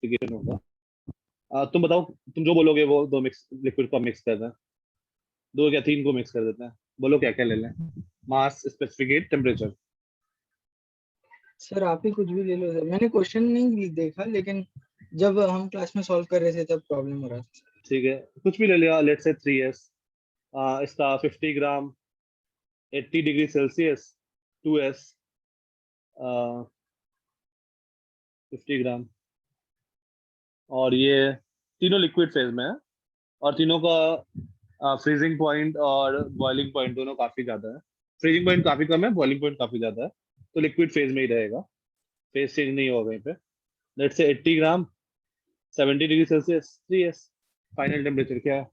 Specification होगा। तुम बताओ, तुम जो बोलोगे वो दो मिक्स लिक्विड को मिक्स कर दें, दो या तीन को मिक्स कर देते हैं। बोलो क्या क्या ले लें। मास, स्पेसिफिकेट, टेम्परेचर। सर आप ही कुछ भी ले लो सर, मैंने क्वेश्चन नहीं देखा, लेकिन जब हम क्लास में सॉल्व कर रहे थे तब प्रॉब्लम हो रहा था। ठीक है, कुछ भी ले लिया, लेट से 3s। इसका 50 ग्राम 80 डिग्री सेल्सियस, 2s 50 ग्राम। और ये तीनों लिक्विड फेज में है, और तीनों का फ्रीजिंग पॉइंट और बॉइलिंग पॉइंट दोनों काफी ज्यादा है। फ्रीजिंग पॉइंट काफी कम है, बॉइलिंग पॉइंट काफी ज्यादा है, तो लिक्विड फेज में ही रहेगा, फेज चेंज नहीं होगा कहीं पे। लेट से 80 ग्राम 70 degree Celsius, 3s। Final temperature क्या है?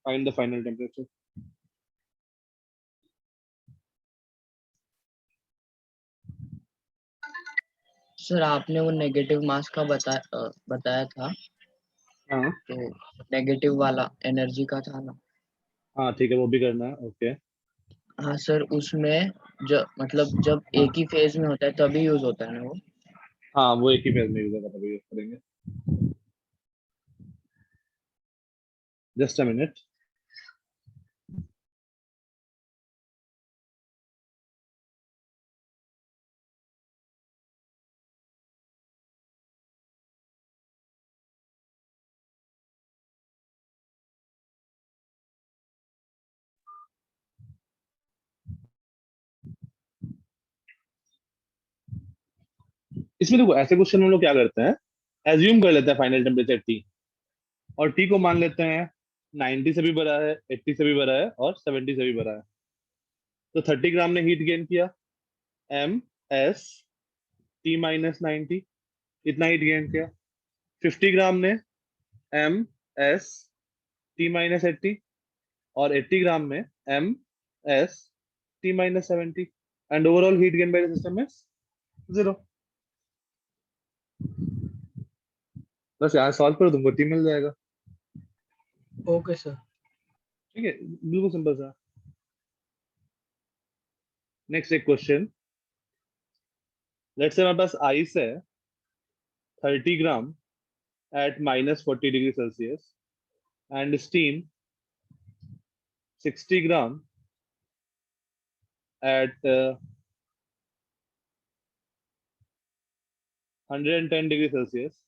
Find the final temperature. Sir आपने वो नेगेटिव मास का बताया था, हाँ तो नेगेटिव वाला एनर्जी का था ना। हाँ, ठीक है, वो भी करना है। ओके। हाँ सर, उसमें जब मतलब जब हाँ एक ही फेज में होता है तभी यूज होता है ना वो। हाँ, वो एक ही फेज में यूज होगा, तभी यूज करेंगे। Just a minute. इसमें देखो, ऐसे क्वेश्चन हम लोग क्या करते हैं, एज्यूम कर लेते हैं फाइनल टेम्परेचर टी, और टी को मान लेते हैं 90 से भी बड़ा है, 80 से भी बड़ा है, और 70 से भी बड़ा है। तो 30 ग्राम ने हीट गेन किया, एम एस टी माइनस 90, इतना हीट गेन किया। 50 ग्राम ने एम एस टी माइनस 80, और 80 ग्राम में M S T minus 70, and overall heat gain by the system is 0। बस यहाँ सॉल्व करो, तुमको टी मिल जाएगा। Okay sir. ठीक है, बिल्कुल सिंपल सा। नेक्स्ट एक क्वेश्चन। लेट्स से हमारे पास आइस है 30 gram at -40 degree Celsius, and steam 60 gram at 110 degree Celsius.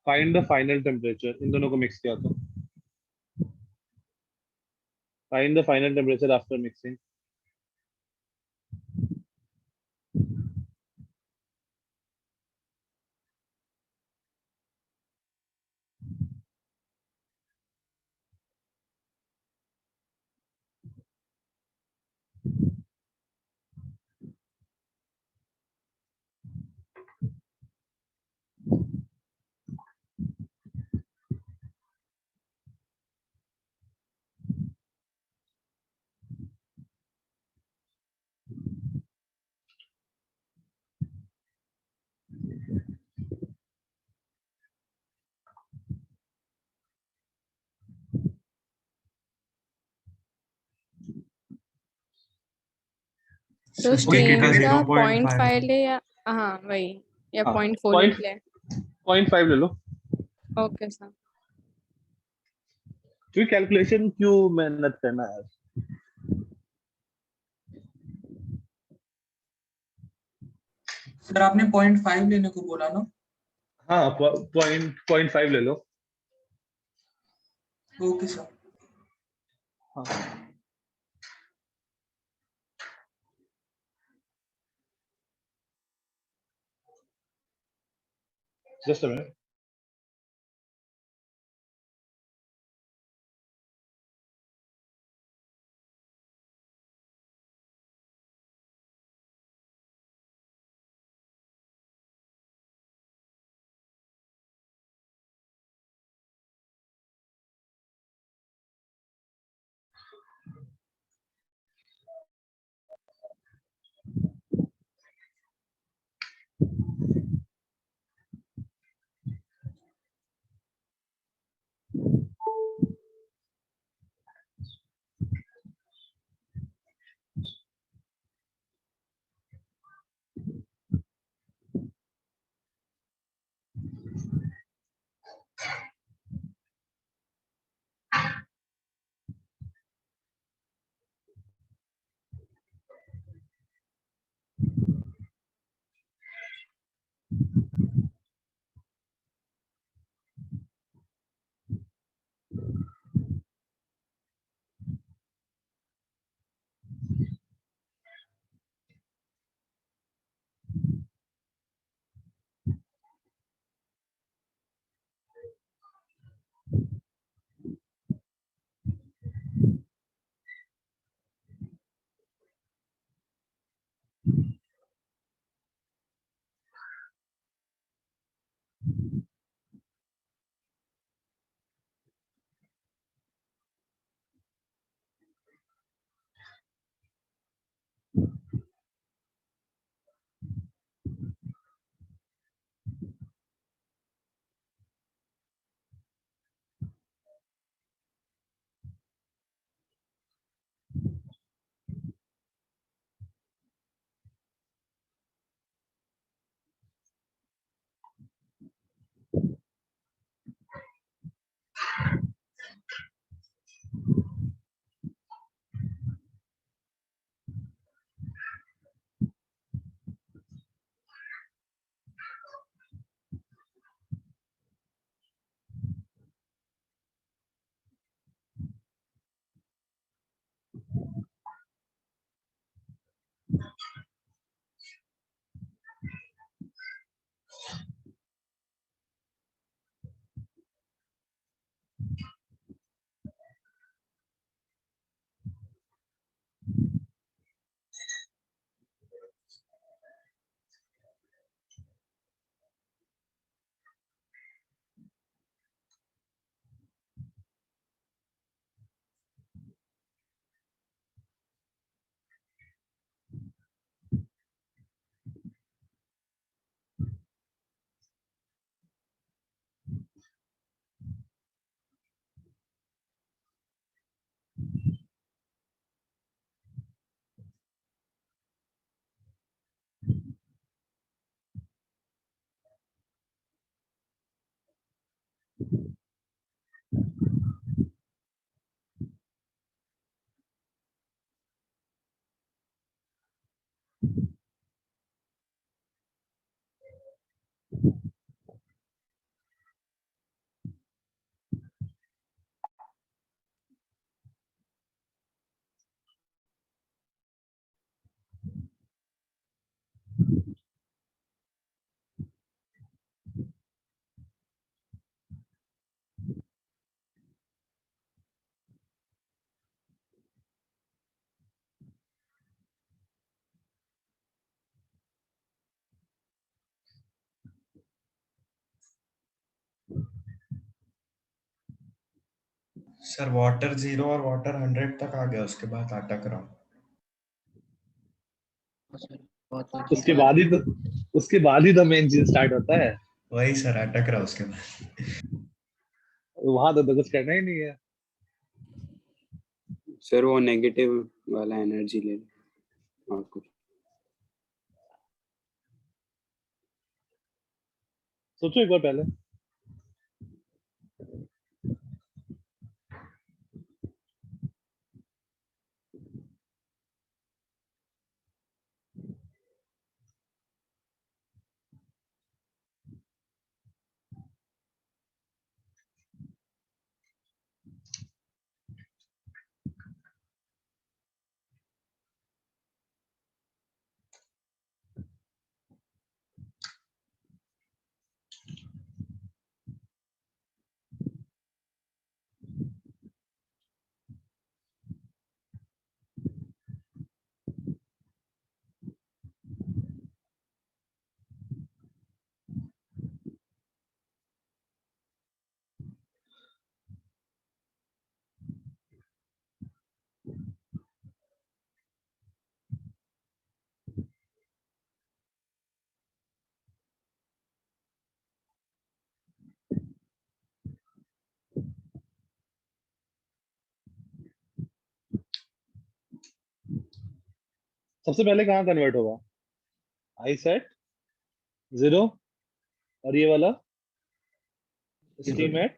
Find the final temperature. इन दोनों को मिक्स किया तो find the final temperature after mixing. तो स्टीम का 0.5 0.5 ले या हाँ वही, या हाँ, 0.48 ले। 0.5 ले लो। Okay sir. क्यों कैलकुलेशन क्यों मेहनत करना है? सर आपने 0.5 लेने को बोला ना। हाँ, 0.5 ले लो। Okay sir. हाँ, just a minute. Sir water 0 और वाटर 100 तक आ गया, उसके बाद अटक रहा हूँ। सर बहुत उसके बाद ही तो मेन चीज स्टार्ट होता है। वही सर, अटक रहा उसके बाद। वहां तो कुछ करना ही नहीं है। सर वो नेगेटिव वाला एनर्जी ले लो और कुछ। सोचो एक बार पहले। सबसे पहले कहाँ कन्वर्ट होगा? आई सेट 0 और ये वाला स्टीम एट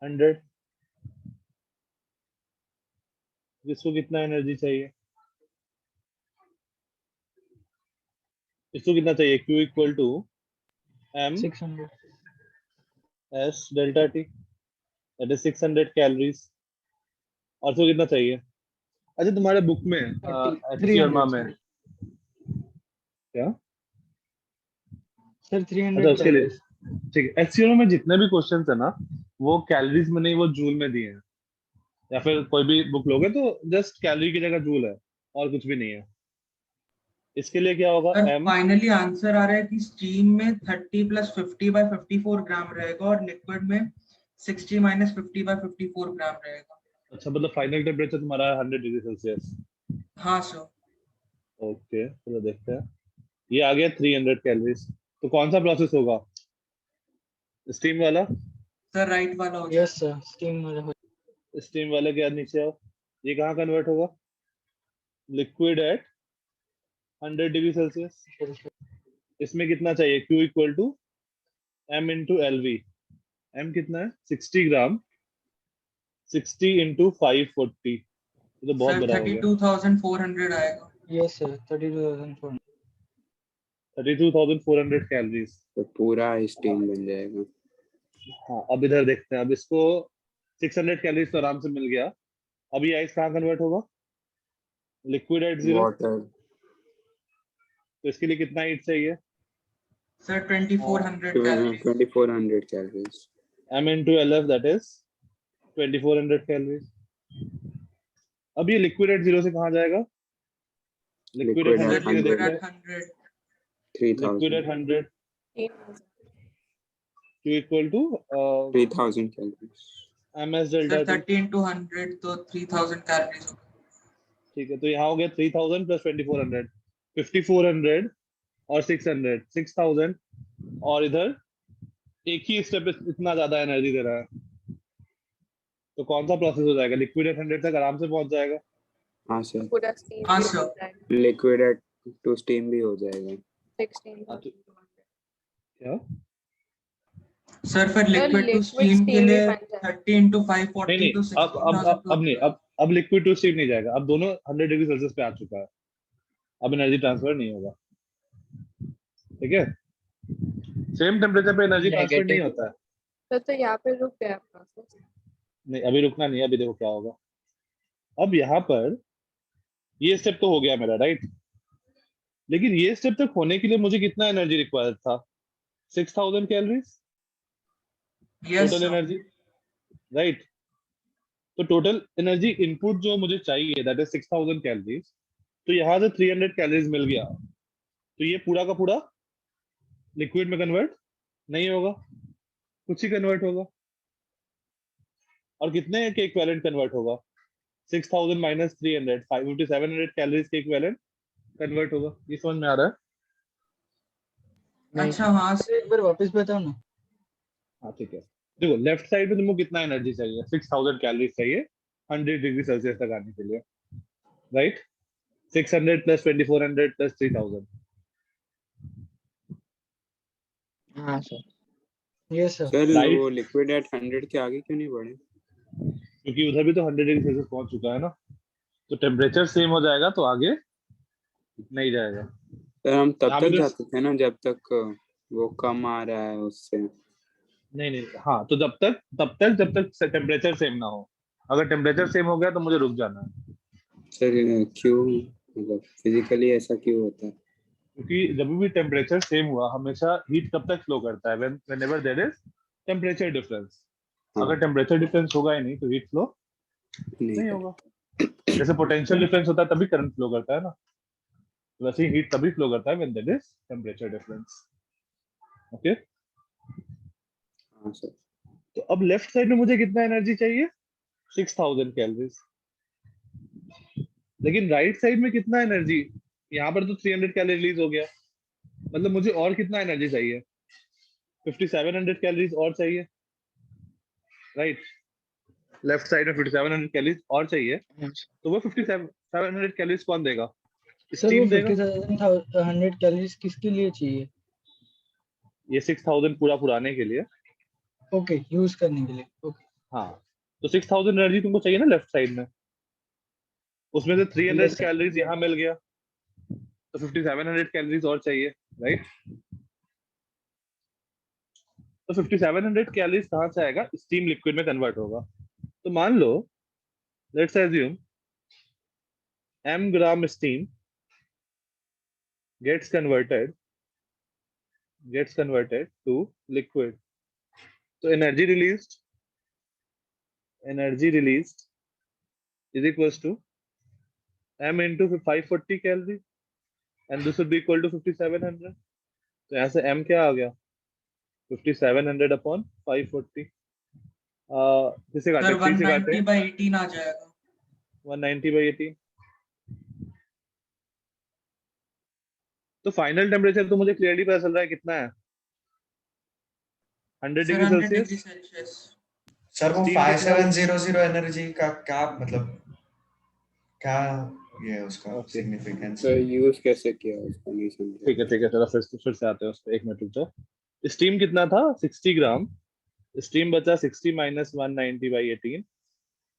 100। इसको कितना एनर्जी चाहिए? इसको कितना चाहिए? Q equal to M 600 S delta T, that is 600 calories. और इसको कितना चाहिए? अच्छा तुम्हारे बुक में 300 में सर। क्या? सर अच्छा 300 उसके लिए कैलोरीज। ठीक है। एचसीएमओ में जितने भी क्वेश्चंस है ना, वो कैलोरीज में नहीं, वो जूल में दिए हैं। या फिर कोई भी बुक लोगे तो जस्ट कैलोरी की जगह जूल है, और कुछ भी नहीं है। इसके लिए क्या होगा? सर M फाइनली आंसर आ रहा है कि स्टीम में 30 + 50/54 ग्राम रहेगा और लिक्विड में 60 - 50/54 ग्राम रहेगा। अच्छा मतलब फाइनल टेम्परेचर तुम्हारा 100 डिग्री सेल्सियस। हाँ सर। ओके चलो देखते हैं। ये आ गया 300 कैलोरीज। तो कौन सा प्रोसेस होगा? स्टीम वाला। सर राइट वाला हो यस जाएगा। सर, स्टीम वाला हो। स्टीम वाले के नीचे आओ। ये कहाँ कन्वर्ट होगा? Liquid at 100 degree Celsius. इसमें कितना चाहिए? Q equal to M into LV। M कितना है? 60 ग्राम। 60 इंटू 540, ये तो बहुत सर बड़ा हो गया। 32,400 आएगा। Yes sir, 32,400। 32,400 कैलोरीज। तो पूरा स्टीम बन जाएगा। हाँ अब इधर देखते हैं। अब इसको 600 कैलोरीज तो आराम से मिल गया। अब ये आइस कहाँ कन्वर्ट होगा? Liquid eight 0। वाटर तो इसके लिए कितना हीट चाहिए? Sir 2400 calories. 2400 calories. M into LF that is 2400 calories. अब ये लिक्विड एट 0 से कहाँ जाएगा? लिक्विड एट Liquid at 100 के लिए लिक्विड देखते एट हैं। 100। Liquid 3000 at 100 Q equal to 3000 calories. MS sir delta T। 30 × 100 तो 3000 कैलोरीज होगा। ठीक है तो यहाँ हो गया 3000 प्लस 2400, 5400 और 600, 6000। और इधर एक ही स्टेप इतना ज्यादा एनर्जी दे रहा है। तो कौन सा प्रोसेस हो जाएगा? लिक्विड एट 100 तक आराम से पहुंच जाएगा। हाँ सर, पूरा स्टीम हाँ भी हो सर। जाएगा। लिक्विड एट टू स्टीम भी हो जाएगा। 16 हाँ, तो क्या सर फिर लिक्विड टू लिक्विड स्टीम के स्टीम भी लिए बन जाए। 30 into 5 नहीं 40 नहीं, to अब 16,000 नहीं, अब लिक्विड टू स्टीम नहीं जाएगा, अब दोनों 100 डिग्री सेल्सियस पे आ चुका है, अब एनर्जी ट्रांसफर नहीं होगा, ठीक है। सेम टेम्परेचर पे एनर्जी ट्रांसफर नहीं नेगेटिव होता है। तो यहाँ पे रुक गया प्रोसेस। नहीं, अभी रुकना नहीं है, अभी देखो क्या होगा। अब यहाँ पर ये स्टेप तो हो गया मेरा, राइट, लेकिन ये स्टेप तक होने के लिए मुझे कितना एनर्जी रिक्वायर्ड था? 6000 calories yes total energy, right. तो टोटल एनर्जी इनपुट जो मुझे चाहिए दैट इज 6000 कैलोरीज, तो यहाँ से 300 कैलोरीज मिल गया, तो ये पूरा का पूरा लिक्विड में कन्वर्ट नहीं होगा, कुछ ही कन्वर्ट होगा, और कितने के इक्विवेलेंट कन्वर्ट होगा? 6000 माइनस 300, 5700 कैलोरीज के इक्विवेलेंट कन्वर्ट होगा। ये समझ में आ रहा है? नहीं अच्छा हाँ सर एक बार वापस बताओ ना। हाँ ठीक है, देखो लेफ्ट साइड पे तुमको कितना एनर्जी चाहिए? 6000 कैलोरीज चाहिए 100 डिग्री सेल्सियस तक आने के लिए, राइट। 600 प्लस 2400 प्लस 3000, हाँ sir yes sir. Sir Right. वो लिक्विड एट 100 के आगे क्यों नहीं बढ़े? क्योंकि उधर भी तो 100 डिग्री सेल्सियस पहुंच चुका है ना, तो टेम्परेचर सेम हो जाएगा, तो आगे नहीं जाएगा। सर हम तब यहाँ पे तक तो जाते थे ना जब तक वो कम आ रहा है उससे। नहीं नहीं, हाँ, तो जब तक टेम्परेचर सेम ना हो, अगर टेम्परेचर सेम हो गया तो मुझे रुक जाना है, सर क्यों, मतलब फिजिकली ऐसा क्यों होता है? क्योंकि जब भी टेम्परेचर सेम हुआ हमेशा हीट कब तक फ्लो करता है? Whenever there is temperature difference. हाँ, अगर टेम्परेचर डिफरेंस होगा ही नहीं तो हीट फ्लो नहीं नहीं होगा। जैसे पोटेंशियल डिफरेंस होता है तभी करंट फ्लो करता है ना, वैसे ही हीट तभी फ्लो करता है when there is temperature difference. Okay, हाँ सर। तो अब लेफ्ट साइड में मुझे कितना एनर्जी चाहिए? 6000 कैलोरीज। लेकिन राइट साइड में कितना एनर्जी? यहाँ पर तो 300 कैलोरी रिलीज हो गया, मतलब मुझे और कितना एनर्जी चाहिए? 5700 कैलोरीज और चाहिए, राइट। लेफ्ट साइड में 5700 कैलोरीज और चाहिए, हाँ सर। तो वो 5700 कैलोरीज कौन देगा? सर वो स्टीम देगा। 50,100 कैलोरीज किसके लिए चाहिए? ये 6000 पूरा पुराने के लिए, ओके, यूज करने के लिए। ओके हाँ। तो 6000 एनर्जी तुमको चाहिए ना लेफ्ट साइड में, उसमें से 300 यस सर। कैलोरीज यहाँ मिल गया, तो 5700 कैलोरीज और चाहिए, राइट। तो 5700 कैलोरीज कहाँ से आएगा? स्टीम लिक्विड में कन्वर्ट होगा। तो मान लो, let's assume m gram steam gets converted to liquid. So energy released is equals to m into 540 calories, and this would be equal to 5700. तो यहाँ से m क्या आ गया? 5700 upon 540। किसे काटे? सर 3 से काटे 190/18 आ जाएगा। 190/18। तो फाइनल टेम्परेचर तो मुझे क्लियरली पता चल रहा है कितना है? 100 sir degree 100 Celsius. Degree Celsius. Sir वो Steam कितना? 5700 एनर्जी का क्या मतलब, क्या ये है उसका Okay. सिग्निफिकेंस? सर यूज कैसे किया उसका नहीं समझा। ठीक है, चलो फिर से आते हैं उस पर, एक मिनट रुक जाओ। स्टीम कितना था? 60 ग्राम। स्टीम बचा 60 माइनस 190/18,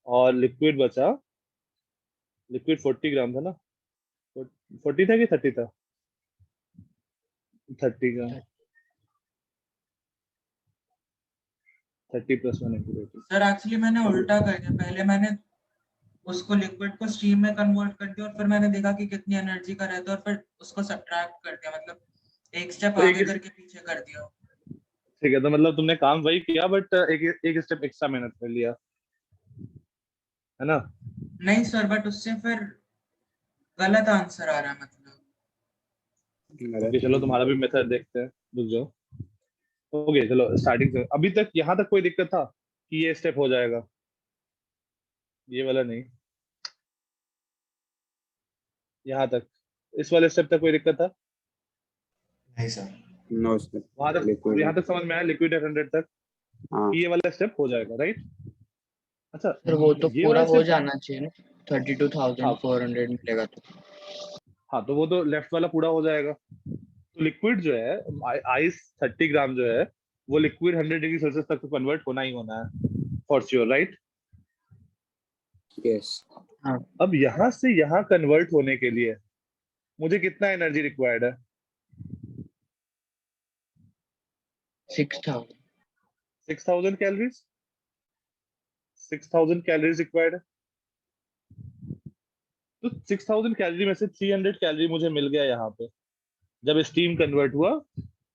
और लिक्विड बचा, लिक्विड 40 ग्राम था ना? 40 था कि 30 था? 30 ग्राम, 30 प्लस 190/18। सर एक्चुअली मैंने उल्टा कर दिया, पहले मैंने उसको लिक्विड को स्टीम में कन्वर्ट कर दिया और फिर मैंने देखा कि कितनी एनर्जी का रहता है और फिर उसको सब्ट्रैक्ट कर दिया, मतलब एक स्टेप तो आगे करके पीछे कर दिया। ठीक है, तो मतलब तुमने काम वही किया, बट एक स्टेप एक्स्ट्रा मेहनत कर लिया, है ना? नहीं सर, बट उससे फिर गलत आंसर आ रहा है, मतलब ओके, चलो तुम्हारा भी मेथड देखते हैं, रुक जाओ। ओके, चलो स्टार्टिंग से अभी तक यहाँ तक कोई दिक्कत था कि ये स्टेप हो जाएगा? ये वाला नहीं, यहाँ तक, इस वाले स्टेप तक कोई दिक्कत था? नहीं सर। No sir. वहां तक, यहाँ तक समझ में आया लिक्विड एट 100 तक हाँ कि ये वाला स्टेप हो जाएगा, राइट? अच्छा, सर वो तो ये पूरा वाला हो step- जाना चाहिए ना, 32,400 मिलेगा तो। हाँ, तो वो तो लेफ्ट वाला पूरा हो जाएगा। तो लिक्विड जो है, आइस 30 ग्राम जो है, वो लिक्विड 100 डिग्री सेल्सियस तक तो कन्वर्ट होना ही होना है फॉर श्योर, राइट? यस। अब यहाँ से यहाँ कन्वर्ट होने के लिए मुझे कितना एनर्जी रिक्वायर्ड है? 6000। 6000 कैलोरीज। 6000 कैलोरीज रिक्वायर्ड है। तो 6000 कैलोरी में से 300 कैलोरी मुझे मिल गया यहाँ पे जब स्टीम कन्वर्ट हुआ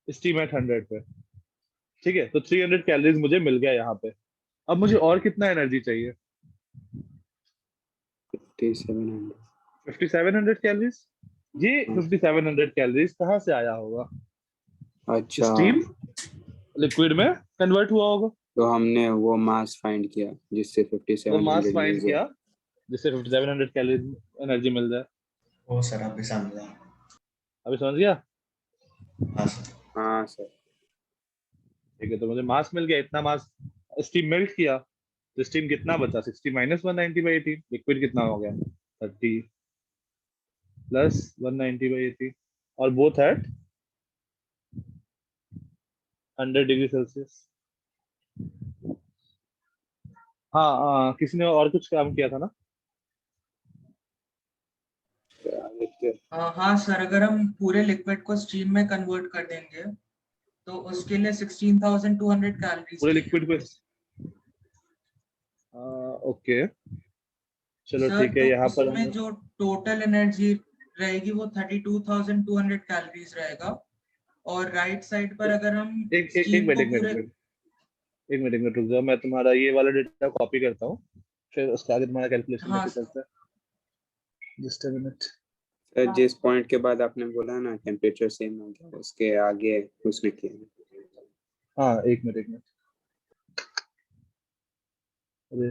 स्टीम एट 100 पे। ठीक है, तो 300 कैलोरीज मुझे मिल गया यहाँ पे। अब मुझे और कितना एनर्जी चाहिए? 5700 कैलोरीज। ये 5700 कैलोरीज कहाँ से आया होगा? अच्छा, स्टीम लिक्विड में कन्वर्ट हुआ होगा। तो हमने वो मास फाइंड किया जिससे वो 5700 मास फाइंड यूज हुआ। किया जिससे 5700 कैलोरी एनर्जी मिल जाए। वो सर अभी समझा। अभी समझ गया? हाँ सर। हाँ सर। ठीक है, तो मुझे मास मिल गया, इतना मास स्टीम मेल्ट किया तो स्टीम कितना बचा? 60 माइनस 190/18। लिक्विड कितना हो गया? 30 प्लस 190/18 और बोथ एट 100 डिग्री सेल्सियस। हाँ, किसी ने और कुछ काम किया था ना? हाँ सर, अगर हम पूरे लिक्विड को स्टीम में कन्वर्ट कर देंगे तो उसके लिए 16,200 कैलोरीज पूरे लिक्विड पे ओके, चलो सर। ठीक है। तो यहाँ पर उसमें जो टोटल एनर्जी रहेगी वो 32,200 कैलोरीज रहेगा। और राइट साइड पर अगर हम एक स्टीम मिनट को एक मिनट पूरे एक मिनट एक मिनट रुक जाओ, मैं तुम्हारा ये वाला डेटा कॉपी करता हूँ, फिर उसके आगे तुम्हारा कैलकुलेशन हाँ लेके सर। चलते हैं। Just a minute. सर जिस पॉइंट के बाद आपने बोला ना टेम्परेचर सेम हो गया, उसके आगे उसने किया। हाँ, एक मिनट। अरे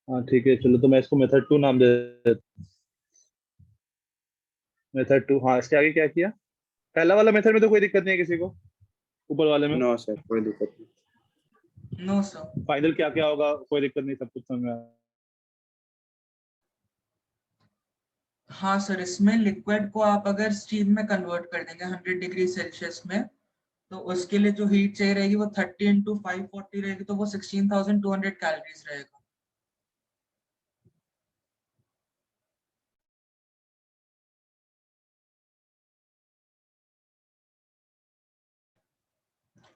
हाँ ठीक है, चलो तो मैं इसको मेथड 2 नाम दे देता। मेथड 2। हाँ, इसके आगे क्या किया? पहला वाला मेथड में तो कोई दिक्कत नहीं है किसी को? ऊपर वाले में नो सर, कोई दिक्कत नहीं। No sir. फाइनल क्या क्या होगा? कोई दिक्कत नहीं, सब कुछ समझ में आया। हाँ सर, इसमें लिक्विड को आप अगर स्टीम में कन्वर्ट कर देंगे 100 डिग्री सेल्सियस में, तो उसके लिए जो हीट चाहिए रहेगी वो 30 × 540 रहेगी, तो वो 16,200 कैलोरीज रहेगा।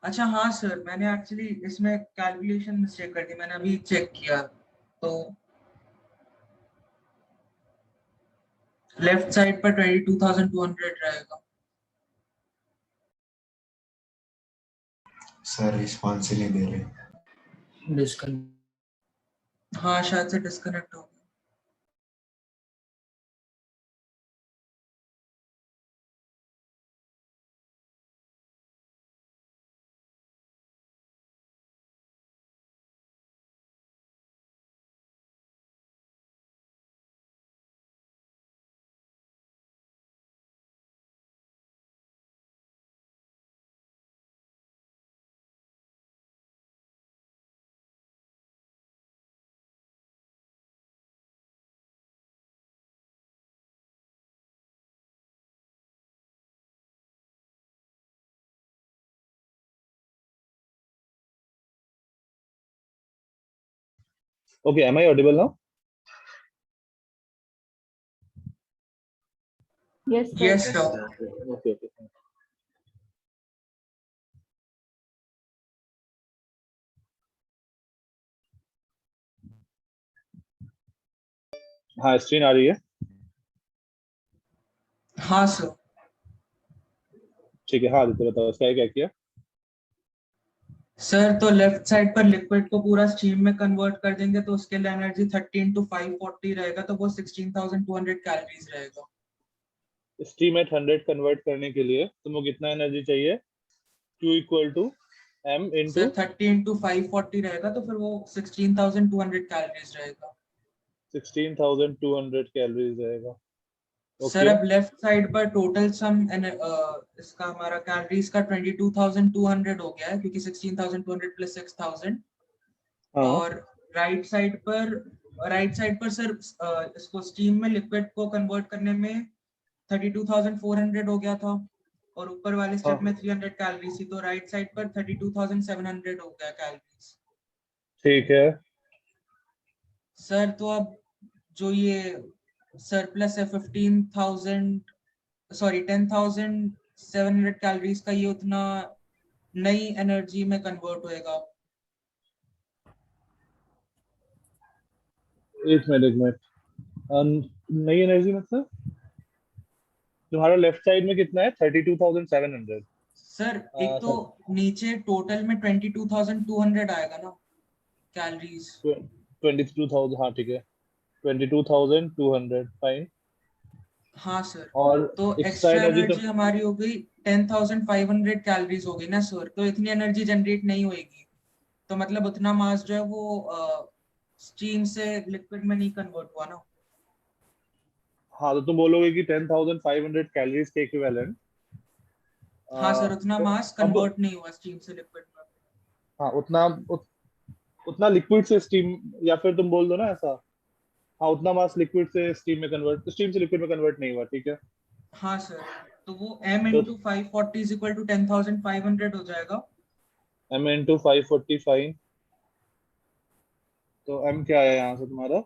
अच्छा हाँ सर, मैंने एक्चुअली इसमें कैलकुलेशन मिस्टेक कर दी, मैंने अभी चेक किया तो लेफ्ट साइड पर 22,200 रहेगा। सर रिस्पॉन्स ही नहीं दे रहे। डिस्कनेक्ट। हाँ शायद से डिस्कनेक्ट हो गया। Okay, am I audible now? Yes, sir. Yes sir. Okay. हाँ, स्क्रीन आ रही है? हाँ सर। ठीक है। हाँ आदित्य बताओ, इसका क्या किया? सर तो लेफ्ट साइड पर लिक्विड को पूरा स्टीम में कन्वर्ट कर देंगे तो उसके लिए एनर्जी 30 × 540 रहेगा, तो वो 16,200 कैलोरीज रहेगा। स्टीम एट 100 कन्वर्ट करने के लिए तुमको कितना एनर्जी चाहिए? Q equal to M into sir 30 × 540 रहेगा, तो फिर वो 16,200 कैलोरीज रहेगा। 16,200 कैलोरीज रहेगा। Sir okay. अब लेफ्ट साइड पर टोटल सम इसका हमारा कैलोरीज का 22,200 हो गया है, क्योंकि 16,200 प्लस 6,000। हाँ और राइट साइड पर राइट साइड पर सर इसको स्टीम में लिक्विड को कन्वर्ट करने में 32,400 हो गया था और ऊपर वाले स्टेप हाँ। में 300 कैलोरीज थी, तो राइट साइड पर 32,700 हो गया कैलोरीज। ठीक है। सर तो अब जो ये सरप्लस है 10,700 कैलोरीज का, ये उतना नई एनर्जी में कन्वर्ट होएगा। एक मिनट नई एनर्जी मतलब तुम्हारा लेफ्ट साइड में कितना है? 32,700। सर एक तो नीचे टोटल में 22,200 आएगा ना कैलोरीज। 22,000, हाँ ठीक है, 22,200 फाइन। हाँ सर, और तो एक्स्ट्रा एक्स्ट्रा एनर्जी तो एनर्जी हमारी हो गई 10,500 कैलोरीज हो गई ना सर, तो इतनी एनर्जी जनरेट नहीं होएगी, तो मतलब उतना मास जो है वो स्टीम से लिक्विड में नहीं कन्वर्ट हुआ ना। हाँ, तो तुम बोलोगे कि 10,500 कैलोरीज के इक्विवेलेंट। हाँ सर, उतना तो मास अब कन्वर्ट नहीं हुआ स्टीम से लिक्विड में। हाँ उतना लिक्विड से स्टीम, या फिर तुम बोल दो ना ऐसा, हाँ उतना मास लिक्विड से स्टीम में कन्वर्ट, स्टीम से लिक्विड में कन्वर्ट नहीं हुआ, ठीक है। हाँ सर, तो वो m तो इंटू 540 इज इक्वल टू 10,500 हो जाएगा। m into 540 fine. तो m क्या है यहाँ से तुम्हारा?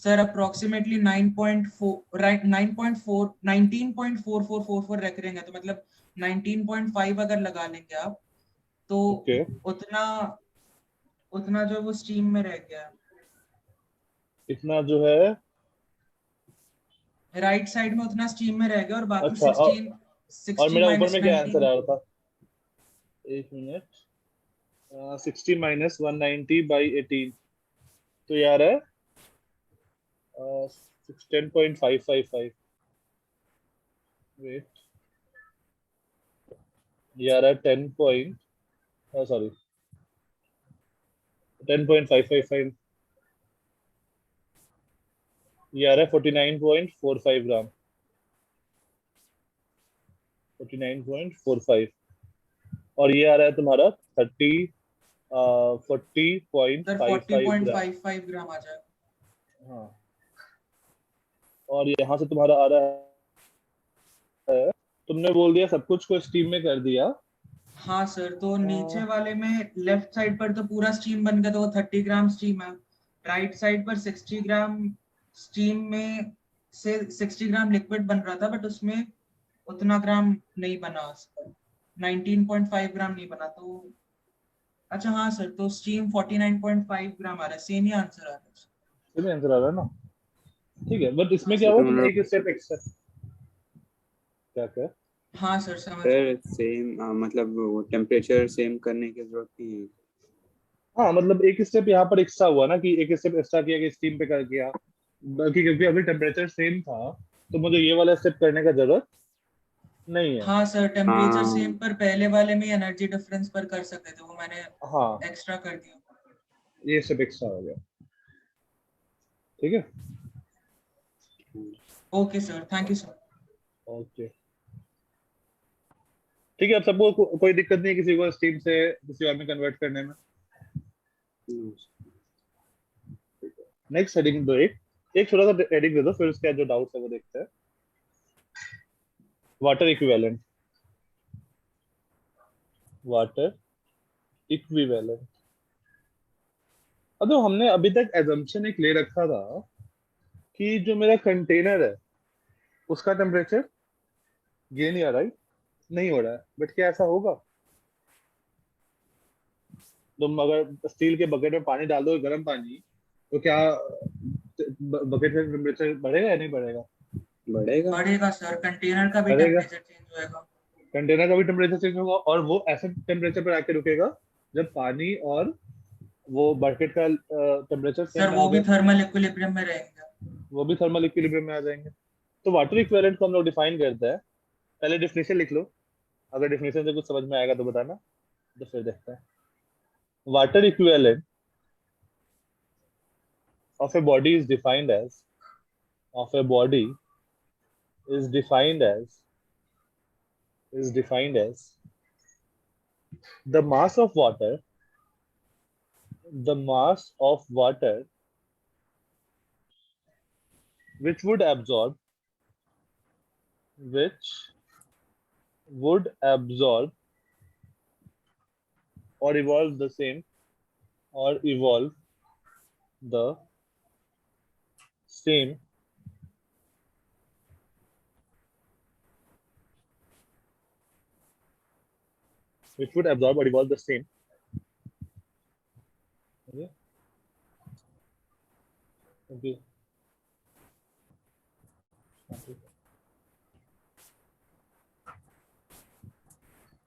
सर अप्रोक्सीमेटली 9.4 राइट 19.4444 रख रहेंगे, तो मतलब 19.5 अगर लगा लेंगे आप, तो ओके। उतना उतना जो वो स्टीम में रह गया इतना जो है, राइट साइड में, उतना स्टीम में रह गया, और बाकी अच्छा 16 और 60 मेरा ऊपर माइनस में क्या आंसर 19। आ रहा था? एक मिनट, 60 माइनस 190 बाई 18, तो यार है 10.555। वेट, यार है 10 पॉइंट, सॉरी 10.555, यार है 49.45 ग्राम, 49.45। और ये आ रहा है तुम्हारा 40.55 सर ग्राम। 40.55 ग्राम आ जाएगा। हाँ, और यहाँ से तुम्हारा आ रहा है, तुमने बोल दिया सब कुछ को स्टीम में कर दिया। हाँ सर, तो नीचे वाले में लेफ्ट साइड पर तो पूरा स्टीम बन गया, तो वो 30 ग्राम स्टीम है। राइट साइड पर 60 ग्राम स्टीम में से 60 ग्राम लिक्विड बन रहा था, बट उसमें उतना ग्राम नहीं बना, उसका 19.5 ग्राम नहीं बना, तो अच्छा हाँ सर, तो स्टीम 49.5 ग्राम आ रहा है, सेम ही आंसर आ रहा है। सही आंसर आ रहा है ना? ठीक है, बट हाँ इसमें क्या सर, हुआ, तो तुम मतलब एक स्टेप एक्स्ट्रा क्या क्या? हाँ सर समझ गया। सर सेम मतलब वो टेम्परेचर सेम करने की जरूरत नहीं है। हाँ मतलब एक स्टेप यहाँ पर एक्स्ट्रा हुआ ना, कि एक स्टेप एक्स्ट्रा किया कि स्टीम पे कर किया, बाकी क्योंकि अभी टेम्परेचर सेम था तो मुझे ये वाला स्टेप करने का जरूरत नहीं है। हाँ सर, टेम्परेचर हाँ सेम पर पहले वाले में एनर्जी डिफरेंस पर कर सकते थे, वो मैंने हाँ, एक्स्ट्रा कर दिया। ये स्टेप एक्स्ट्रा हो गया, ठीक है। Okay sir, thank you sir. Okay, ठीक है, अब सबको कोई दिक्कत नहीं है किसी को स्टीम से किसी और में कन्वर्ट करने में? नेक्स्ट हेडिंग दो, एक छोटा सा हेडिंग दे दो, फिर उसके बाद जो डाउट्स है वो देखते हैं। Water equivalent, water equivalent. अब तो हमने अभी तक एजम्पशन एक ले रखा था कि जो मेरा कंटेनर है उसका टेम्परेचर गेन या राइट नहीं हो रहा है, बट क्या ऐसा होगा? तुम अगर स्टील के बकेट में पानी डाल दो, गर्म पानी, तो क्या बकेट का टेम्परेचर बढ़ेगा या नहीं बढ़ेगा? बढ़ेगा। बढ़ेगा सर, कंटेनर का भी बढ़ेगा, टेम्परेचर चेंज होएगा। कंटेनर का भी टेम्परेचर चेंज होगा, और वो ऐसे टेम्परेचर पर आके रुकेगा जब पानी और वो बकेट का टेम्परेचर सेम सर में आ वो भी जाए, थर्मल इक्विलिब्रियम में रहेंगे। वो भी थर्मल इक्विलिब्रियम में आ जाएंगे। तो वाटर इक्विवेलेंट को हम लोग डिफाइन करते हैं। पहले डिफिनेशन लिख लो, अगर डिफिनेशन से कुछ समझ में आएगा तो बताना, तो फिर देखते हैं। Water equivalent of a body is defined as of a body is defined as the mass of water, the mass of water which would absorb or evolve the same which would absorb or evolve the same. Okay. Okay.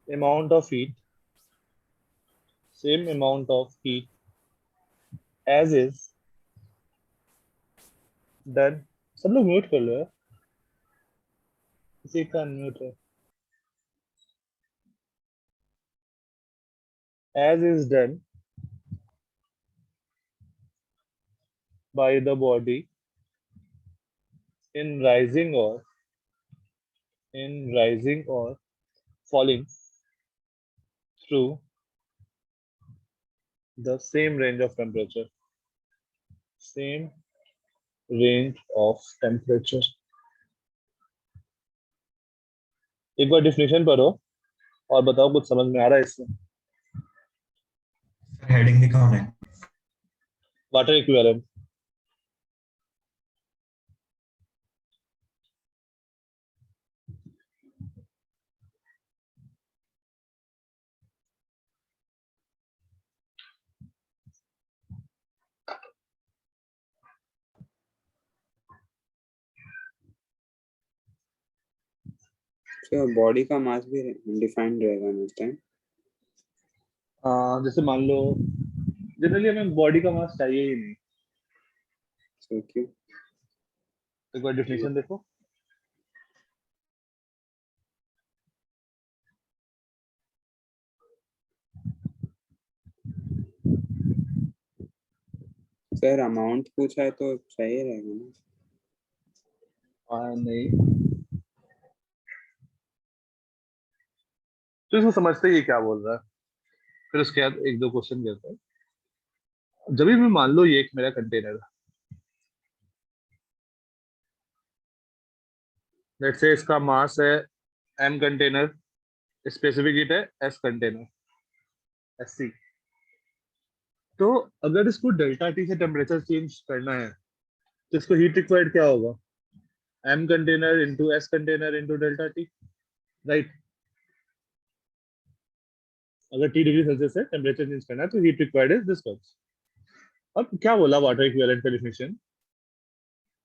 Amount of heat, same amount of heat as is done. सब लोग mute कर लो यार, किसी का unmute है. As is done by the body in rising or falling through the same range of temperature. एक बार definition पढ़ो और बताओ कुछ समझ में आ रहा है इससे. हेडिंग भी कौन है? Water equivalent. तो बॉडी का मास भी डिफाइंड रहेगा नेक्स्ट टाइम. जैसे मान लो जनरली हमें बॉडी का मास चाहिए ही नहीं. सो क्यों? एक बार डिफिनेशन देखो. सर अमाउंट पूछा है तो चाहिए रहेगा ना. नहीं तो इसको समझते ही ये क्या बोल रहा है. फिर उसके बाद एक दो क्वेश्चन करते हैं. जब भी मान लो ये एक मेरा कंटेनर है, लेट्स से इसका मास है m कंटेनर, स्पेसिफिक हीट है s कंटेनर SC. तो अगर इसको डेल्टा टी से टेम्परेचर चेंज करना है तो इसको हीट रिक्वायर्ड क्या होगा? m container into s container into delta T, right. अगर T डिग्री सेल्सियस से टेम्परेचर चेंज करना है तो heat required is this much. अब क्या बोला वाटर इक्विवेलेंट का definition?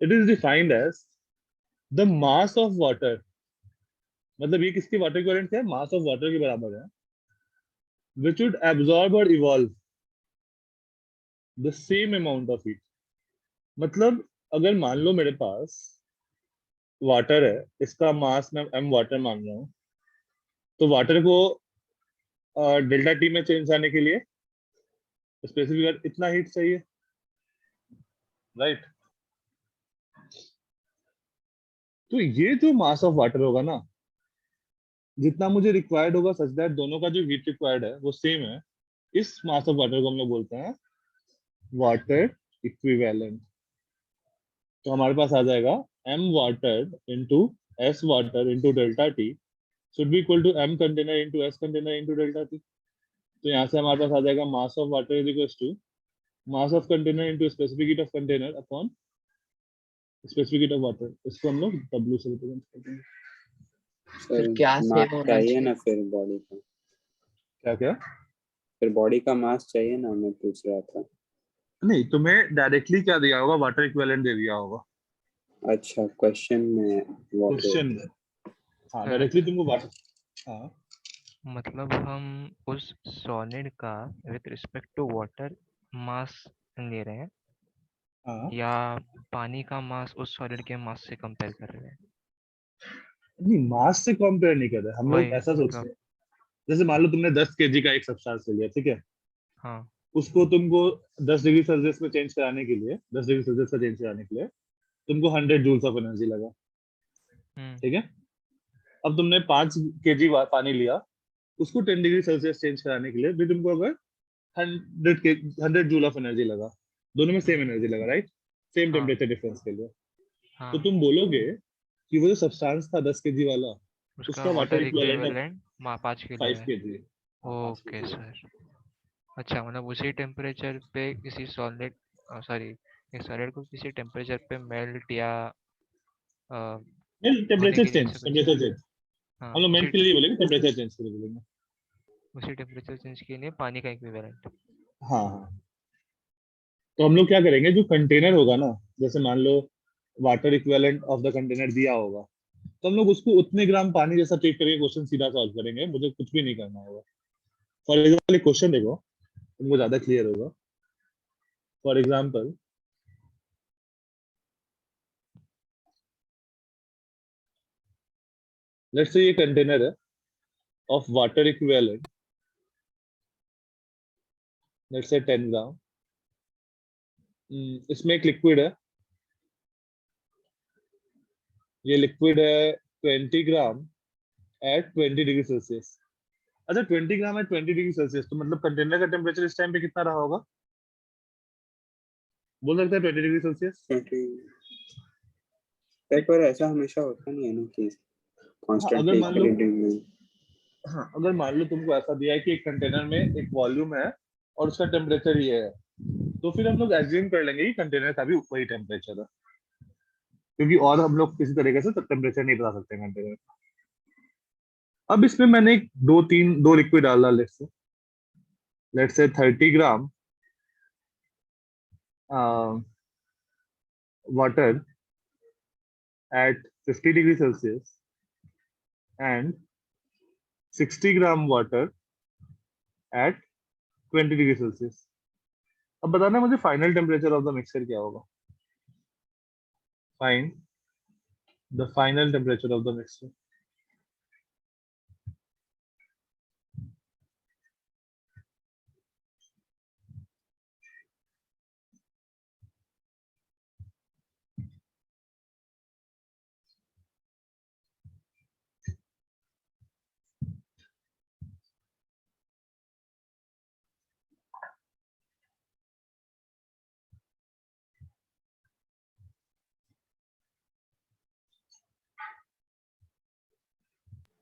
It is defined as the mass of water. मतलब ये किसकी वाटर इक्विवेलेंट है? मास ऑफ वाटर के बराबर है, which would absorb or evolve the same amount of heat. मतलब अगर मान लो मेरे पास वाटर है, इसका मास मैं m वाटर मान रहा हूँ, तो वाटर को डेल्टा टी में चेंज आने के लिए स्पेसिफिक इतना हीट चाहिए, राइट. तो ये जो मास ऑफ वाटर होगा ना, जितना मुझे रिक्वायर्ड होगा सच दैट दोनों का जो हीट रिक्वायर्ड है वो सेम है, इस मास ऑफ वाटर को हम लोग बोलते हैं वाटर इक्विवेलेंट. तो हमारे पास आ जाएगा m water into s water into delta T should be equal to m container into s container into delta T. तो यहाँ से हमारे पास आ जाएगा mass of water is equal to mass of container into specific heat of container upon specific heat of water. इसको हम लोग W से रिप्रेजेंट करते हैं. फिर क्या मास सेम होना चाहिए चाहिए? ना फिर बॉडी का. क्या क्या? फिर बॉडी का मास चाहिए ना, मैं पूछ रहा था. नहीं, तुम्हें डायरेक्टली क्या दिया होगा? वाटर इक्विवेलेंट दे दिया होगा. अच्छा, क्वेश्चन में क्वेश्चन में हाँ डायरेक्टली तुमको वाटर. हाँ मतलब हम उस सॉलिड का with respect to water mass ले रहे हैं हाँ. या पानी का मास उस सॉलिड के मास से कंपेयर कर रहे हैं? नहीं, मास से कंपेयर नहीं कर रहे हम लोग. वही ऐसा सोचते मतलब हैं जैसे मान लो तुमने 10 kg का एक सब्सटेंस ले लिया, ठीक है. हाँ उसको तुमको 10 डिग्री सेल्सियस में चेंज कराने के लिए 10 डिग्री सेल्सियस का चेंज कराने के लिए तुमको 100 जूल्स ऑफ एनर्जी लगा, ठीक है. अब तुमने 5 kg पानी लिया, उसको 10 डिग्री सेल्सियस चेंज कराने के लिए भी तुमको अगर 100 जूल ऑफ एनर्जी लगा. दोनों में सेम एनर्जी लगा, राइट. सेम हाँ टेम्परेचर डिफरेंस के लिए. हाँ तो तुम बोलोगे कि वो जो सब्सटेंस था 10 kg वाला, उसका उसका water water equivalent equivalent 5 kilo 5 है। kg है। हाँ, 5 ओके kg है। सर। अच्छा मतलब उसी टेम्परेचर पे किसी सॉलिड सॉरी एक सॉलिड को किसी टेम्परेचर पे मेल्ट या नहीं, होने टेम्परेचर के लिए चेंज, ऐसा कुछ। Temperature change. हाँ हम लोग मेल्ट के लिए बोलेंगे, टेम्परेचर चेंज के लिए बोलेंगे। उसी टेम्परेचर चेंज के लिए पानी का इक्विवेलेंट। हाँ हाँ। तो हम लोग क्या करेंगे, जो कंटेनर होगा ना, जैसे मान लो water equivalent of the container दिया होगा, तो हम लोग उसको उतने ग्राम पानी जैसा ट्रीट करके क्वेश्चन सीधा सॉल्व करेंगे, मुझे कुछ भी नहीं करना होगा। फॉर एग्जाम्पल एक क्वेश्चन देखो, तुमको ज्यादा क्लियर होगा। फॉर एग्जाम्पल, लेट्स से ये कंटेनर है of water equivalent, let's say 10 ग्राम। इसमें एक लिक्विड है, ये लिक्विड है 20 ग्राम एट 20 डिग्री सेल्सियस। अच्छा, 20 ग्राम एट 20 डिग्री सेल्सियस, तो मतलब कंटेनर का टेम्परेचर इस टाइम पे कितना रहा होगा? बोल सकते हैं 20 डिग्री सेल्सियस। 20 पर ऐसा हमेशा होता नहीं है ना कि कांस्टेंट अगर मान लो, इक्विलिब्रियम में। हाँ अगर मान लो तुमको ऐसा दिया है कि एक कंटेनर में एक वॉल्यूम है और उसका टेम्परेचर ये है, तो फिर हम लोग एज्यूम कर लेंगे कि कंटेनर का भी वही टेम्परेचर है, क्योंकि और हम लोग किसी तरीके से टेम्परेचर नहीं बता सकते कंटेनर का। अब इसमें मैंने दो लिक्विड डाला, let's say 30 gram water at 50 degree Celsius and 60 gram water at 20 degree Celsius. अब बताना मुझे final temperature of the mixture क्या होगा। Find the final temperature of the mixture.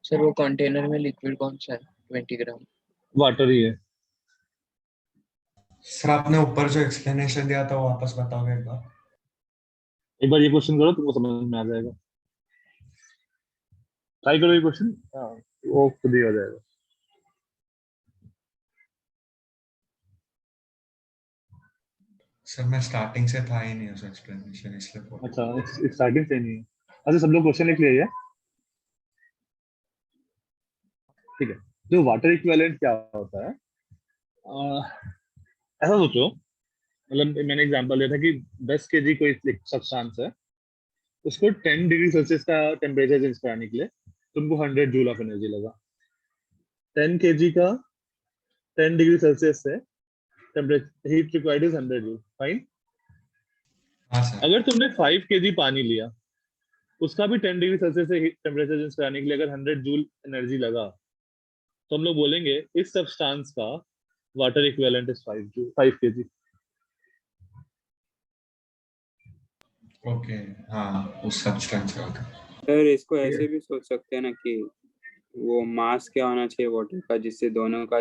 Sir वो कंटेनर में लिक्विड कौन सा है 20 ग्राम? वाटर ही है। सर आपने ऊपर जो एक्सप्लेनेशन दिया था वो वापस बताओगे एक बार? एक बार ये क्वेश्चन करो, तुमको समझ में आ जाएगा। ट्राई करो ये क्वेश्चन, हाँ वो खुद ही हो जाएगा। सर मैं स्टार्टिंग से था ही नहीं उस एक्सप्लेनेशन, इसलिए बोल। अच्छा, स्टार्टिंग से नहीं है। अच्छा, सब लोग क्वेश्चन लिख लिए? ठीक है। जो वाटर इक्विवेलेंट क्या होता है, ऐसा सोचो, मतलब मैंने एग्जांपल दिया था कि 10 kg कोई सब्सटेंस है, उसको 10 डिग्री सेल्सियस का टेम्परेचर चेंज कराने के लिए तुमको 100 जूल ऑफ एनर्जी लगा। 10 kg का 10 डिग्री सेल्सियस से temperature heat required is 100 joule. Fine. हाँ सर। अगर तुमने 5 kg पानी लिया, उसका भी 10 डिग्री सेल्सियस से टेम्परेचर चेंज कराने के लिए अगर 100 जूल एनर्जी लगा, तो हम लोग बोलेंगे इस सब्सटेंस का water equivalent is 5 kg। Okay, हाँ उस सब्सटेंस का होता। सर इसको ऐसे भी सोच सकते हैं ना कि वो मास क्या होना चाहिए वाटर का, जिससे दोनों का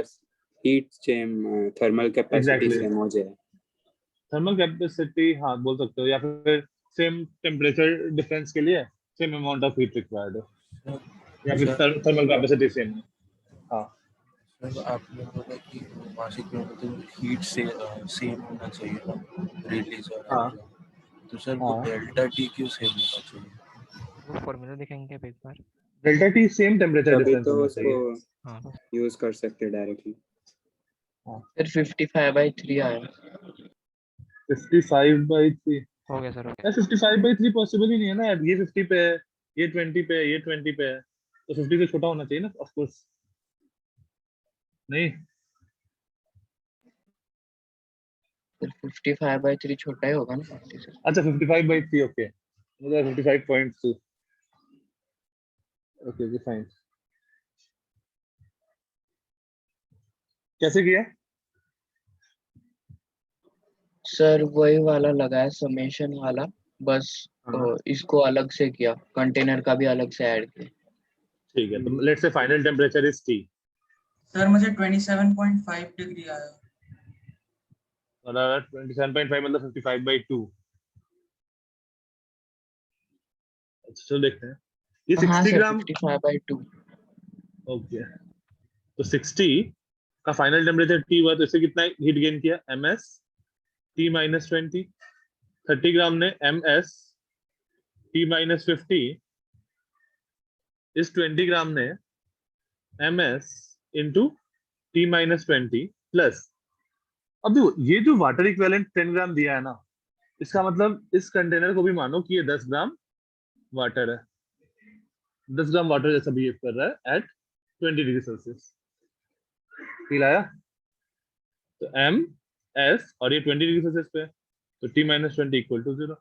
heat same, thermal capacity exactly, same हो जाए। थर्मल कैपेसिटी, हाँ बोल सकते हो, या फिर सेम टेम्परेचर डिफरेंस के लिए same amount of heat required है, या फिर थर्मल कैपेसिटी सेम है। हाँ सर आपने बोला कि मासिक में मतलब हीट से सेम होना चाहिए ना, रिलीज और हाँ एब्जॉर्ब, तो सर वो हाँ। डेल्टा टी क्यों सेम होना चाहिए? वो फॉर्मूला दिखाएंगे आप एक बार? डेल्टा टी सेम टेम्परेचर तभी डिफरेंस तो होना उसको चाहिए। हाँ यूज कर सकते डायरेक्टली। सर 55/3 आया। 55/3? हो गया सर, हो गया। यार 55/3 पॉसिबल ही नहीं है ना यार, ये 50 पे है, ये 20 पे है, ये 20 पे है, तो 50 से छोटा होना चाहिए ना, ऑफ कोर्स। नहीं, सर 55/3 छोटा ही होगा ना 50 से। अच्छा 55/3, ओके, मतलब 55.2। Okay okay fine. कैसे किया? सर वही वाला लगाया समेशन वाला, बस तो इसको अलग से किया, कंटेनर का भी अलग से ऐड किया। ठीक है, तो let's say final temperature is T sir मुझे 27.5 डिग्री आया। और 27.5 मतलब 55/2। अच्छा चलो देखते हैं, ये हाँ 60 सर, ग्राम 55/2। ओके, तो 60 का फाइनल टेम्परेचर T हुआ, तो इससे कितना हीट गेन किया, ms T minus 20। 30 ग्राम ने ms T minus 50 इस 20 ग्राम ने ms into T minus 20 plus, अब देखो ये जो वाटर इक्विवेलेंट 10 ग्राम दिया है ना, इसका मतलब इस कंटेनर को भी मानो कि ये 10 ग्राम वाटर है, 10 ग्राम वाटर जैसा बिहेव कर रहा है एट 20 डिग्री सेल्सियस। फील आया? तो m s और ये 20 डिग्री सेल्सियस पे है, तो T minus 20 equal to 0।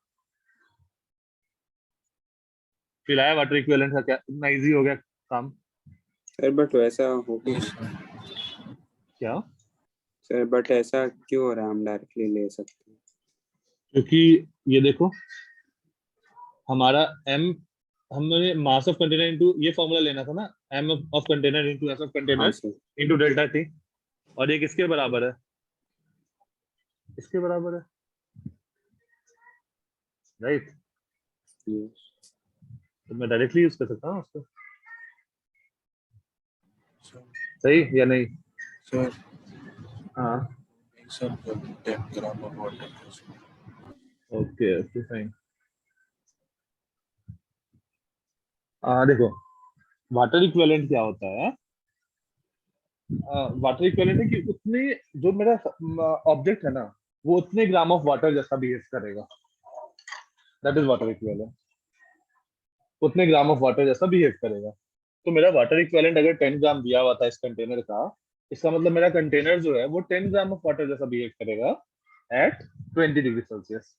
Feel आया वाटर इक्विवेलेंट का क्या इतना इजी हो गया काम? सर बट वैसा हो क्या? सर बट ऐसा क्यों हो रहा है, हम डायरेक्टली ले सकते हैं। क्योंकि ये देखो हमारा m, हमने मास ऑफ कंटेनर इनटू ये फॉर्मूला लेना था ना, m of container into s of हाँ container sir, into delta t, और ये किसके बराबर है, इसके बराबर है, राइट? yes. तो मैं डायरेक्टली यूज कर सकता हूँ उसको, सर सही या नहीं? सर हाँ sir 10 gram of water. Okay okay fine. देखो वाटर इक्विवेलेंट क्या होता है, वाटर इक्विवेलेंट है कि उतने जो मेरा ऑब्जेक्ट है ना वो उतने ग्राम ऑफ वाटर जैसा बिहेव करेगा, दैट इज वाटर इक्विवेलेंट, उतने ग्राम ऑफ वाटर जैसा बिहेव करेगा। तो मेरा वाटर इक्विवेलेंट अगर 10 ग्राम दिया हुआ था इस कंटेनर का, इसका मतलब मेरा कंटेनर जो है वो 10 ग्राम ऑफ वाटर जैसा बिहेव करेगा एट 20 डिग्री सेल्सियस।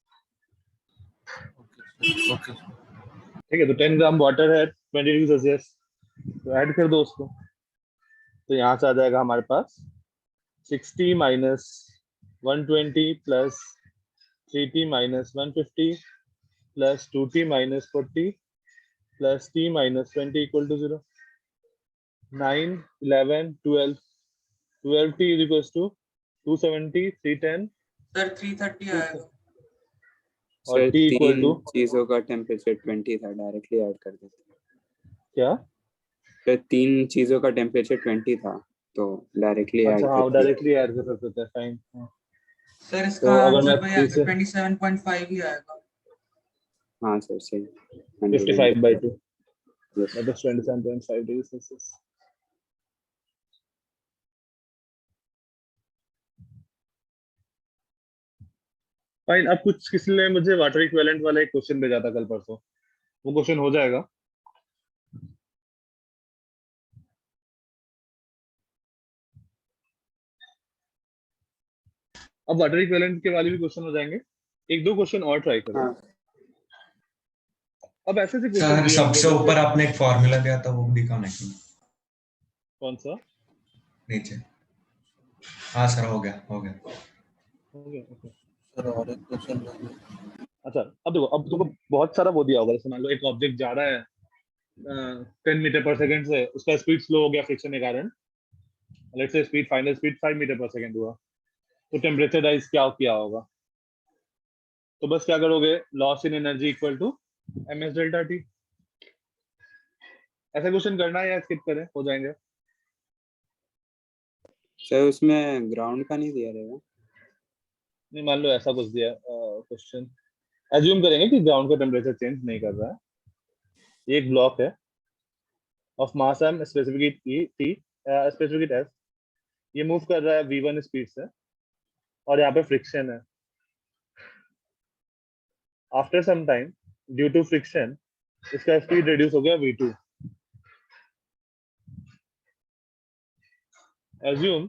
ओके ठीक है, तो 10 ग्राम वाटर है 20 डिग्री सेल्सियस, तो ऐड कर दो उसको, तो यहाँ से आ जाएगा हमारे पास 60 minus 120 plus 3t minus 150 plus 2t minus 40 plus t minus 20 equal to 0। 9 11 12 12t is equals to 270 310 sir 330 आएगा। और सर t इक्वल तीन टू चीजों का टेम्परेचर 20 था, डायरेक्टली ऐड कर देते हैं। क्या? सर 3 चीजों का टेम्परेचर 20 था, तो डायरेक्टली ऐड अच्छा हाँ, कर दिया। डायरेक्टली ऐड कर सकते हैं, फाइन। सर तो इसका अगर मैं आंसर वही 3 आएगा, से 27.5 ही आएगा। हाँ सर सही, 55/2 yes. that is 27.5 degree Celsius. Fine, अब कुछ किसी ने मुझे वाटर इक्विवेलेंट वाला एक क्वेश्चन भेजा था कल परसों, वो क्वेश्चन हो जाएगा? अब वाटर इक्विवेलेंट के वाले भी क्वेश्चन हो जाएंगे, एक दो क्वेश्चन और ट्राई करो। हाँ अब ऐसे से सर क्वेश्चन दिए होंगे सबसे जैसे ऊपर आपने एक फॉर्मूला दिया था वो दिखाना है कौन सा? नीचे। हाँ सर हो गया हो गया okay। सर और एक क्वेश्चन अच्छा अब देखो, अब तुमको बहुत सारा वो दिया होगा, जैसे मान लो एक ऑब्जेक्ट जा रहा है 10 मीटर पर सेकंड से, उसका स्पीड स्लो हो गया फ्रिक्शन के कारण, let's say speed final speed 5 metre पर सेकंड हुआ, तो टेम्परेचर राइज क्या किया होगा? तो बस क्या करोगे, loss in energy equal to ms delta t। ऐसा क्वेश्चन करना है या स्किप करें, हो जाएंगे? सर उसमें ग्राउंड का नहीं दिया रहेगा। नहीं, मान लो ऐसा कुछ दिया क्वेश्चन, एज्यूम करेंगे कि ग्राउंड का टेम्परेचर चेंज नहीं कर रहा है, ये एक ब्लॉक है of mass m specific t specific s, ये मूव कर रहा है v1 स्पीड से और यहाँ पे फ्रिक्शन है। After some time due to friction इसका स्पीड रिड्यूस हो गया v2। assume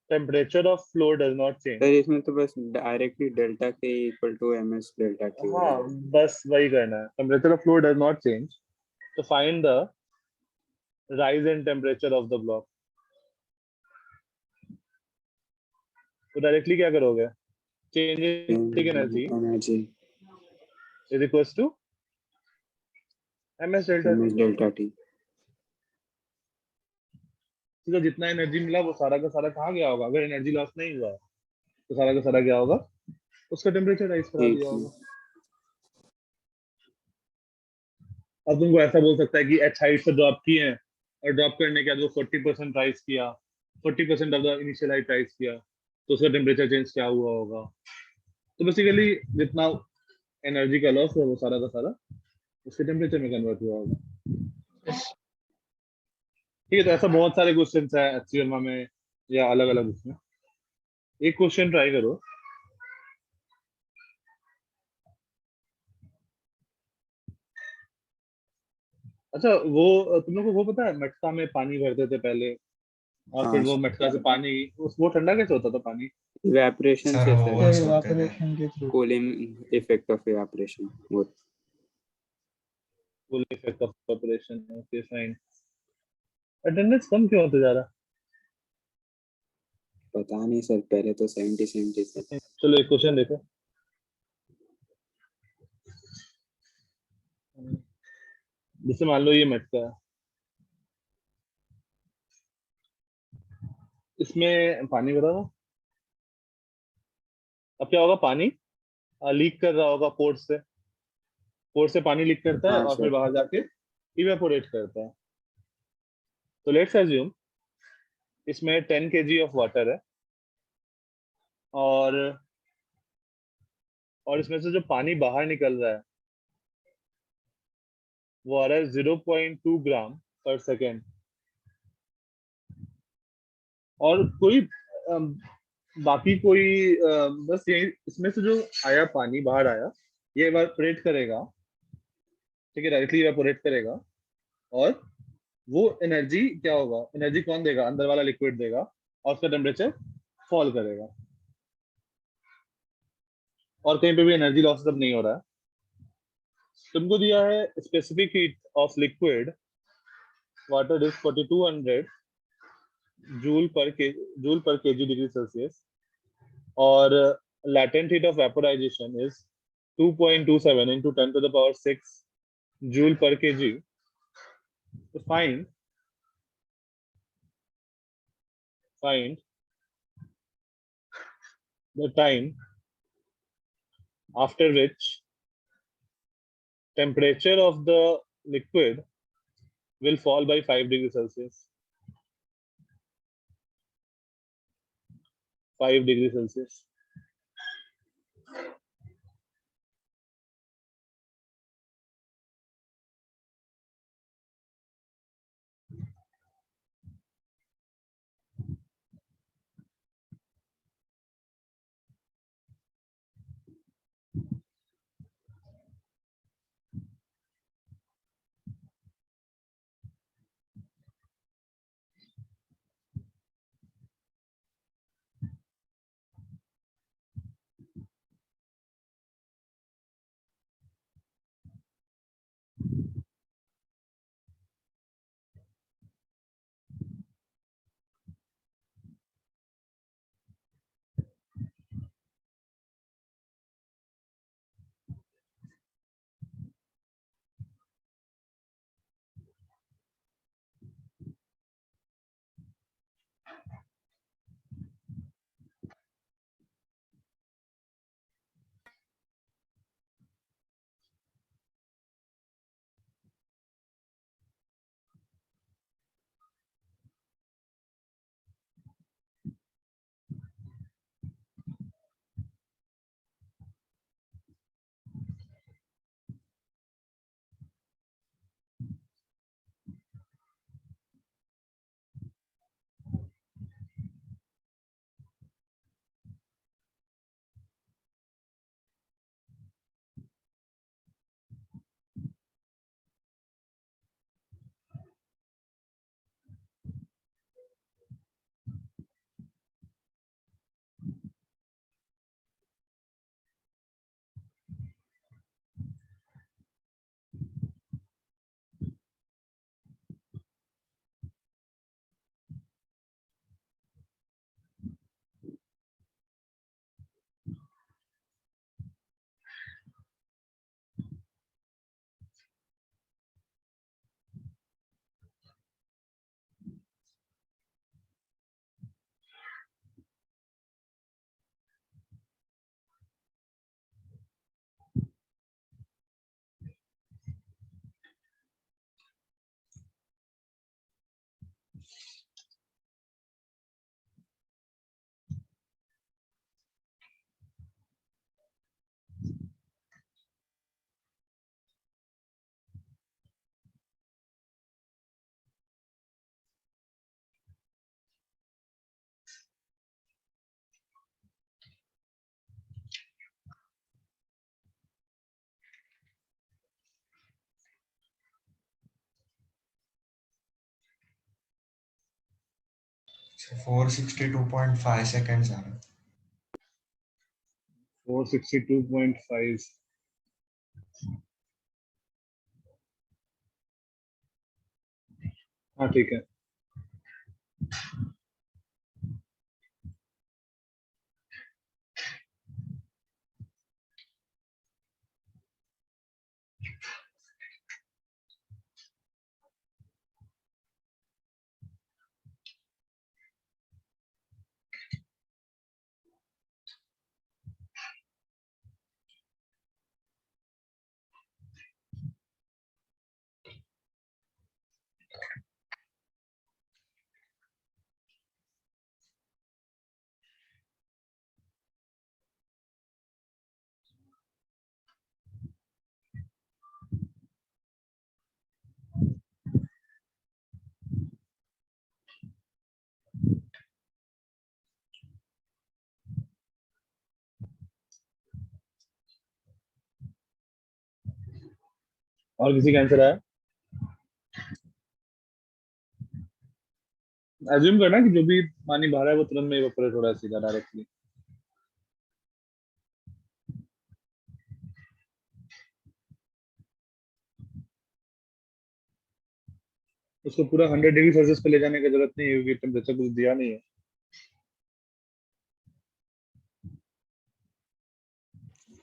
temperature of flow does not change। Sir इसमें तो बस डायरेक्टली डेल्टा के equal to ms delta t। हाँ बस वही करना है, temperature of flow does not change, तो find the rise in temperature of the block। तो डायरेक्टली क्या करोगे, change in energy energy is equals to ms delta ms delta t तो जितना एनर्जी मिला वो सारा का सारा कहाँ गया होगा? अगर एनर्जी लॉस नहीं हुआ तो सारा का सारा क्या होगा? उसका टेम्परेचर राइज करा heat दिया में। होगा। अब तुमको ऐसा बोल सकता है कि एच हाइट से ड्रॉप किए हैं और ड्रॉप करने के बाद वो 40% राइज किया, 40% of the initial height rise किया, तो उसका टेम्परेचर चेंज क्या हुआ होगा? तो बेसिकली जितना एनर्जी का लॉस हुआ वो सारा का सारा उसके टेम्परेचर में कन्वर्ट हुआ होगा। ठीक है, तो ऐसा बहुत सारे क्वेश्चन है एचसीएमआर में या अलग अलग उसमें। एक क्वेश्चन ट्राई करो। अच्छा, वो तुम लोग को वो पता है मटका में पानी भरते थे पहले और फिर हाँ वो मटका से पानी वो ठंडा कैसे होता था पानी? evaporation सर से सर ओवर्स होते थे। इवापोरेशन के through. cooling effect of evaporation वो full effect of operation. Okay fine. Attendance कम क्यों होते जा रहा पता नहीं सर, पहले तो 70 से है? चलो एक क्वेश्चन देखो। जैसे मान लो ये मटका है, इसमें पानी भरा हो। अब क्या होगा? पानी लीक कर रहा होगा पोर्ट से पानी लीक करता है हाँ और फिर सर बाहर जाके इवेपोरेट करता है। तो लेट्स अज्यूम इसमें 10 kg ऑफ वाटर है और इसमें से जो पानी बाहर निकल रहा है वो आ रहा है 0.2 ग्राम पर सेकेंड। और कोई बाकी कोई बस यही इसमें से जो आया पानी बाहर आया ये इवेपोरेट करेगा। ठीक है, डायरेक्टली इवेपोरेट करेगा और वो एनर्जी क्या होगा? एनर्जी कौन देगा? अंदर वाला लिक्विड देगा और उसका टेम्परेचर फॉल करेगा और कहीं पे भी एनर्जी लॉस अब नहीं हो रहा है। तुमको दिया है specific heat of liquid water is 4200 joule पर केजी डिग्री सेल्सियस और latent heat of vaporization is 2.27 into 10 to the power 6 joule per kg. So find the time after which temperature of the liquid will fall by 5 degrees Celsius. 5 degrees Celsius. 462.5 seconds आ रहा है. 462.5. हाँ ठीक है. और किसी का answer आया? Assume करना कि जो भी पानी बाहर है वो तुरंत में इवेपोरेट हो रहा है सीधा डायरेक्टली. उसको पूरा 100 डिग्री सेल्सियस पे ले जाने की जरूरत नहीं है क्योंकि टेम्परेचर कुछ दिया नहीं है.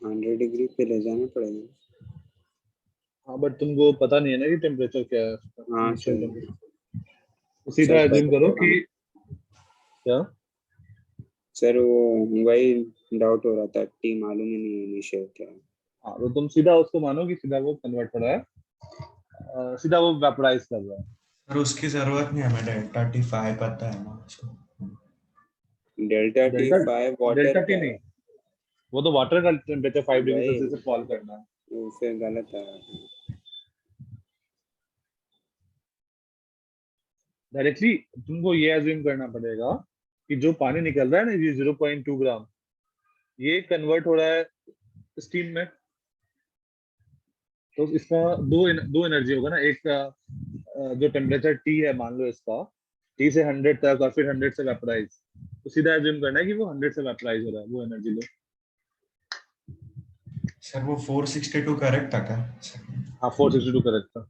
100 डिग्री पे ले जाना पड़ेगा. हाँ बट तुमको पता नहीं है ना कि टेम्परेचर क्या है उसका. हाँ initial सर. temperature. तो सीधा सर अज्यूम करो पता कि क्या सर वो वही डाउट हो रहा था, टी मालूम ही नहीं इनिशियल क्या है. हाँ तो तुम सीधा उसको मानो कि सीधा वो कन्वर्ट हो रहा है, सीधा वो वेपोराइज कर रहा है. पर उसकी जरूरत नहीं है, हमें डेल्टा टी 5 पता है ना उसको. Delta T delta 5 water delta T का नहीं, है. वो तो वाटर का टेम्परेचर 5 डिग्री वही सेल्सियस से फॉल करना है. वो फिर गलत है. डायरेक्टली तुमको ये अज्यूम करना पड़ेगा कि जो पानी निकल रहा है ना ये 0.2 ग्राम ये कन्वर्ट हो रहा है स्टीम में. तो इसका दो एनर्जी होगा ना. एक जो टेम्परेचर टी है मान लो इसका टी से 100 तक और फिर 100 से वेपोराइज. तो सीधा अज्यूम करना है कि वो 100 से वेपोराइज हो रहा है वो एनर्जी लो. सर वो 462 करेक्ट था क्या? हाँ 462 करेक्ट था.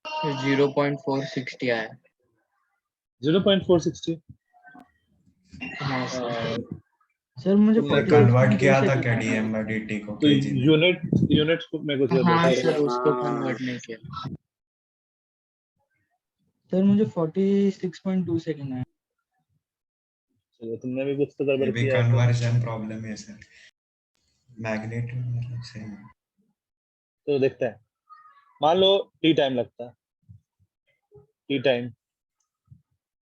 फिर 0.460 आया. 0.460. हाँ सर. सर मुझे तुमने तुमने कन्वर्ट 46.2 किया था सेकंड आया. केडीएम में डीटी को तो केजी में. यूनिट को मेरे को चाहिए हाँ बताओ. सर उसको हाँ कन्वर्ट नहीं किया. सर मुझे 46.2 सेकंड आया. चलो तुमने भी कुछ तो ये गड़बड़ भी किया है तो. कन्वर्जन प्रॉब्लम है सर. मैग्नेट मतलब सही है. तो देखते हैं. मान लो टी टाइम लगता है. टी टाइम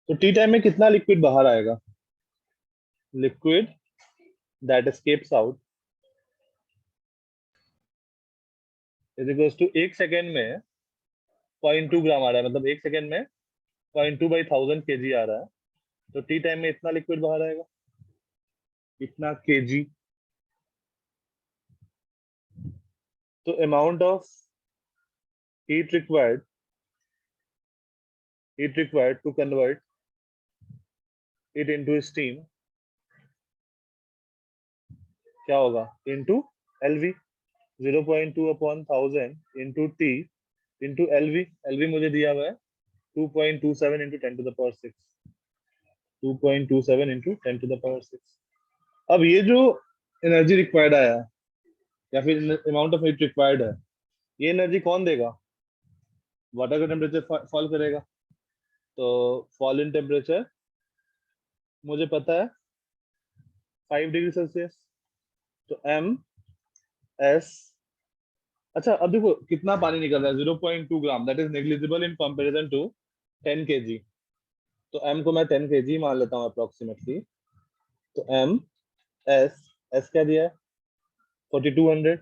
तो टी टाइम में कितना लिक्विड बाहर आएगा? Liquid that escapes out is equals to 1 second में 0.2 ग्राम आ रहा है. मतलब 1 सेकेंड में 0.2/1000 kg आ रहा है. तो टी टाइम में इतना लिक्विड बाहर आएगा. इतना kg. तो amount of heat required to convert it into steam क्या होगा? into LV. 0.2/1000 into T into LV. LV मुझे दिया हुआ है 2.27 into 10 to the power 6. 2.27 into 10 to the power 6. अब ये जो एनर्जी रिक्वायर्ड आया या फिर अमाउंट ऑफ हीट रिक्वायर्ड है ये एनर्जी कौन देगा? वाटर का टेम्परेचर फॉल करेगा. तो फॉल इन टेम्परेचर मुझे पता है 5 डिग्री सेल्सियस. तो एम एस. अच्छा अब देखो कितना पानी निकल रहा है 0.2 gram. That is negligible in comparison to 10 kg. तो एम को मैं 10 kg मान लेता हूँ अप्रोक्सीमेटली. तो एम एस एस क्या दिया है 4200.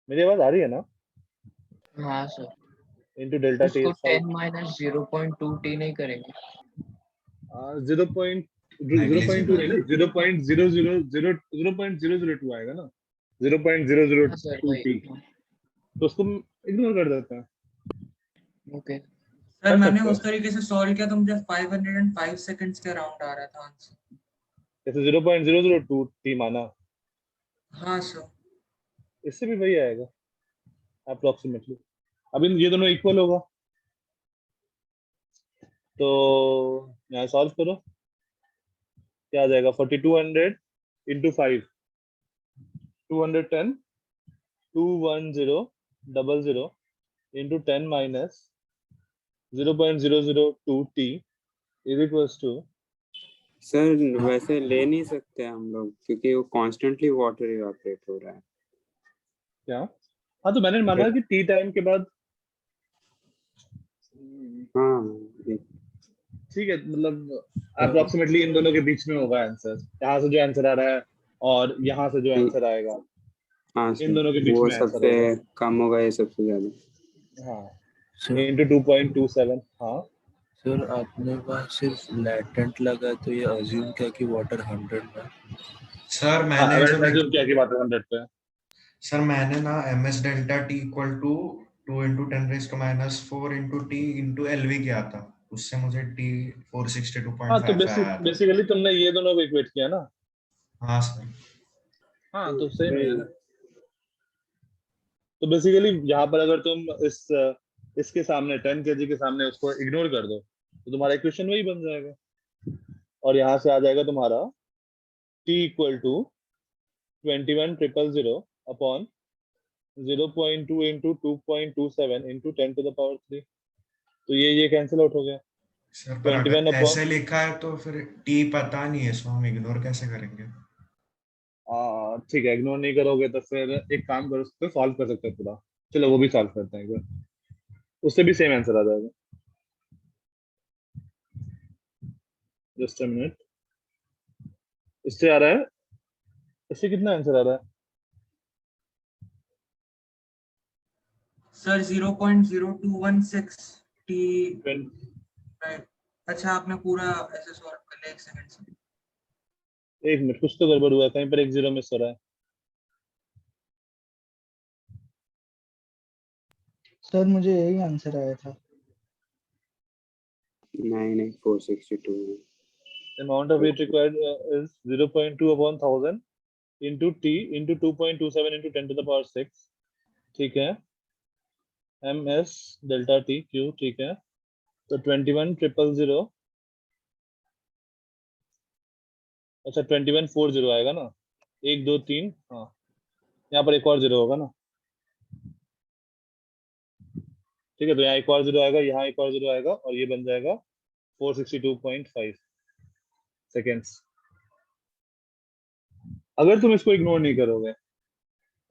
मेरी आवाज आ रही है ना? हाँ सर. इनटू डेल्टा टी उसको इज 5. 10 - 0.2 t नहीं करेंगे. 0.02 नहीं, 0.00002 आएगा ना, हाँ सर 0.002 वही। t, तो उसको इग्नोर कर देते हैं। ओके सर कर मैंने सकते उस हो। तरीके से सॉल्व किया तो मुझे 505 सेकंड्स के अराउंड आ रहा था आंसर। जैसे 0.002 t माना, हाँ सर। इससे भी वही आएगा अप्रोक्सीमेटली। अब इन ये दोनों इक्वल होगा, तो यहाँ सॉल्व करो, क्या आ जाएगा 4200 into 5, 210, 21000 into 10 minus 0.002 t is equals to, sir वैसे ले नहीं सकते हम लोग क्योंकि वो कॉन्स्टेंटली वाटर इवापोरेट हो रहा है। क्या? हाँ तो मैंने माना कि टी टाइम के बाद, हाँ ठीक है, मतलब अप्रोक्सीमेटली इन दोनों के बीच में होगा आंसर, यहाँ से जो आंसर आ रहा है और यहाँ से जो आंसर आएगा, हाँ इन सर, दोनों के बीच वो में आंसर सबसे होगा। कम होगा, ये सबसे ज्यादा। हाँ, सर इंटू 2.27। हाँ सर आपने वहाँ सिर्फ लैटेंट लगा तो ये अज्यूम किया कि वाटर 100 में। सर हाँ, मैंने जो assume किया कि वाटर 100 पे है। सर मैंने ना ms delta t equal to 2 into 10⁻⁴ into t into LV किया था, उससे मुझे t हाँ तो 462.5 आया था। बेसिकली तुमने ये दोनों को इक्वेट किया ना। हाँ सर। हाँ तो सेम है। तो बेसिकली यहाँ पर अगर तुम इसके सामने 10 kg के सामने उसको इग्नोर कर दो तो तुम्हारा इक्वेशन वही बन जाएगा, और यहाँ से आ जाएगा तुम्हारा t equal to 21,000 upon 0.2 into 2.27 into 10⁻³ तो ये कैंसिल आउट हो गया। सर पर 21 अगर अपॉन, ऐसे लिखा है तो फिर t पता नहीं है, सो हम इग्नोर कैसे करेंगे? ठीक है, इग्नोर नहीं करोगे तो फिर एक काम करो, उसको सॉल्व कर सकते हैं पूरा। चलो वो भी सॉल्व करते हैं एक बार, उससे भी सेम आंसर आ जाएगा। जस्ट अ मिनट, इससे आ रहा है, इससे कितना आंसर आ रहा है? Sir 0.0216 t। 20 राइट। अच्छा आपने पूरा ऐसे सॉल्व कर लिया, एक सेकंड से। एक मिनट, कुछ तो गड़बड़ हुआ है, कहीं पर एक जीरो मिस हो रहा है। सर मुझे यही आंसर आया था। 98462। Amount of heat required is 0.2 upon 1000 into t into 2.27 into 10⁶। ठीक है, ms डेल्टा t q, ठीक है, तो 21,000, अच्छा 2140 आएगा ना, 1 2 3, हाँ यहाँ पर एक और जीरो होगा ना, ठीक है, तो यहाँ एक और जीरो आएगा, यहाँ एक और जीरो आएगा, और ये बन जाएगा 462.5 सेकेंड्स। अगर तुम इसको इग्नोर नहीं करोगे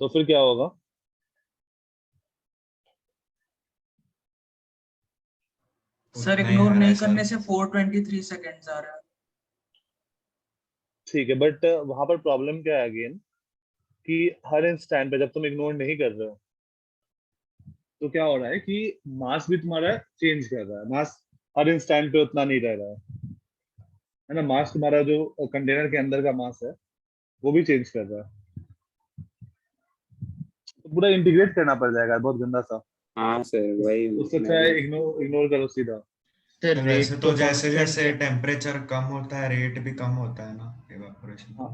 तो फिर क्या होगा? सर उतना ही इग्नोर आ रहा नहीं है सर। करने से 423 सेकंड्स आ रहा है। ठीक है, बट वहां पर प्रॉब्लम क्या है अगेन, कि हर इंस्टेंट पे जब तुम इग्नोर नहीं कर रहे हो तो क्या हो रहा है कि मास भी तुम्हारा चेंज कर रहा है, मास हर इंस्टेंट पे उतना नहीं रह रहा है ना, मास तुम्हारा जो कंटेनर के अंदर का मास है वो भी चेंज कर रहा है, तो पूरा इंटीग्रेट करना पड़ जाएगा, बहुत गंदा सा। हाँ सर वही उससे अच्छा मैं है भी। इग्नोर करो सीधा। सर तो रेट वैसे तो तो जैसे कांस्टेंट जैसे है। टेम्परेचर कम होता है रेट भी कम होता है ना इवेपोरेशन हाँ,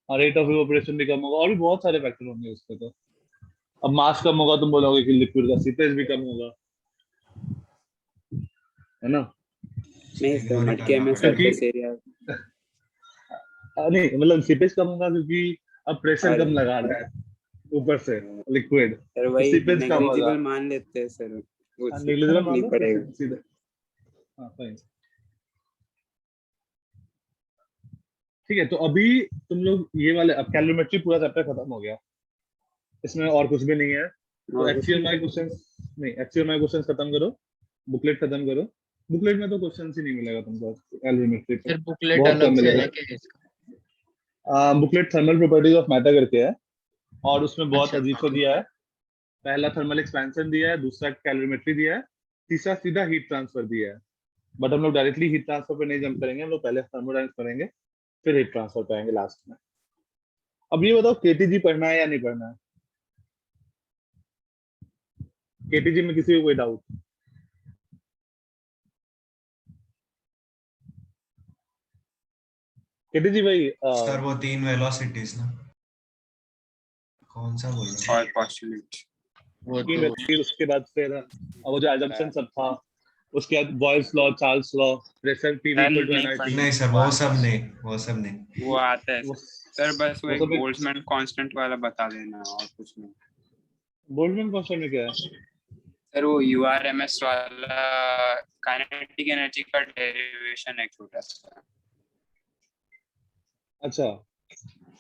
का। रेट ऑफ इवेपोरेशन भी कम होगा, और भी बहुत सारे फैक्टर होंगे उसके। तो अब मास कम होगा, तुम बोलोगे कि लिक्विड का सीपेज भी कम होगा, है ना, नहीं सर, इग्नोर ही मटके करना में पड़ेगा। क्योंकि सरफेस एरिया। नहीं मतलब सीपेज कम होगा क्योंकि अब प्रेशर अरे कम लगा रहा है ऊपर से लिक्विड, सर तो वही सीपेज कम होगा। नेग्लिजिबल मान लेते हैं सर, उससे नेग्लिजिबल फर्क मान नहीं लो, पड़ेगा। सीधे। हाँ फाइन, ठीक है, तो अभी तुम लोग ये वाले, अब कैलोरीमेट्री पूरा चैप्टर खत्म हो गया, इसमें और कुछ भी नहीं है। तो और कुछ नहीं। एक्चुअल क्वेश्चंस नहीं, एक्चुअल क्वेश्चंस खत्म करो, बुकलेट खत्म करो। बुकलेट में तो क्वेश्चंस ही नहीं मिलेगा तुमको कैलोरीमेट्री पे, सर बुकलेट बहुत कम अलग से मिलेगा। है क्या इसका? Booklet thermal properties of matter करके है, और उसमें बहुत अच्छा अजीब सा दिया है। पहला थर्मल एक्सपेंशन दिया है, दूसरा कैलोरीमेट्री दिया है, तीसरा सीधा हीट ट्रांसफर दिया है। बट हम लोग डायरेक्टली हीट ट्रांसफर पे नहीं जंप करेंगे, हम लोग पहले थर्मोडायनामिक्स पढ़ेंगे फिर हीट ट्रांसफर पे आएंगे लास्ट में। अब ये बताओ केटीजी पढ़ना है या नहीं पढ़ना है? केटीजी में किसी को कोई डाउट? केटीजी भाई सर वो 3 वेलोसिटीज ना, कौन सा बोल रहे और पोस्टुलेट वो तीन तो वेलोसिटी, उसके बाद फिर वो जो assumption सब था, उसके बाद Boyle's law, Charles law, pressure PV equal to नहीं हो? एनआरटी, नहीं सर वो सब नहीं, वो सब नहीं। वो आता है वो सर, बस वो वो एक सब बोल्ट्जमैन कांस्टेंट वाला बता देना और कुछ नहीं। बोल्ट्जमैन कांस्टेंट में क्या है? सर वो यूआरएमएस वाला काइनेटिक एनर्जी का डेरिवेशन है छोटा सा। अच्छा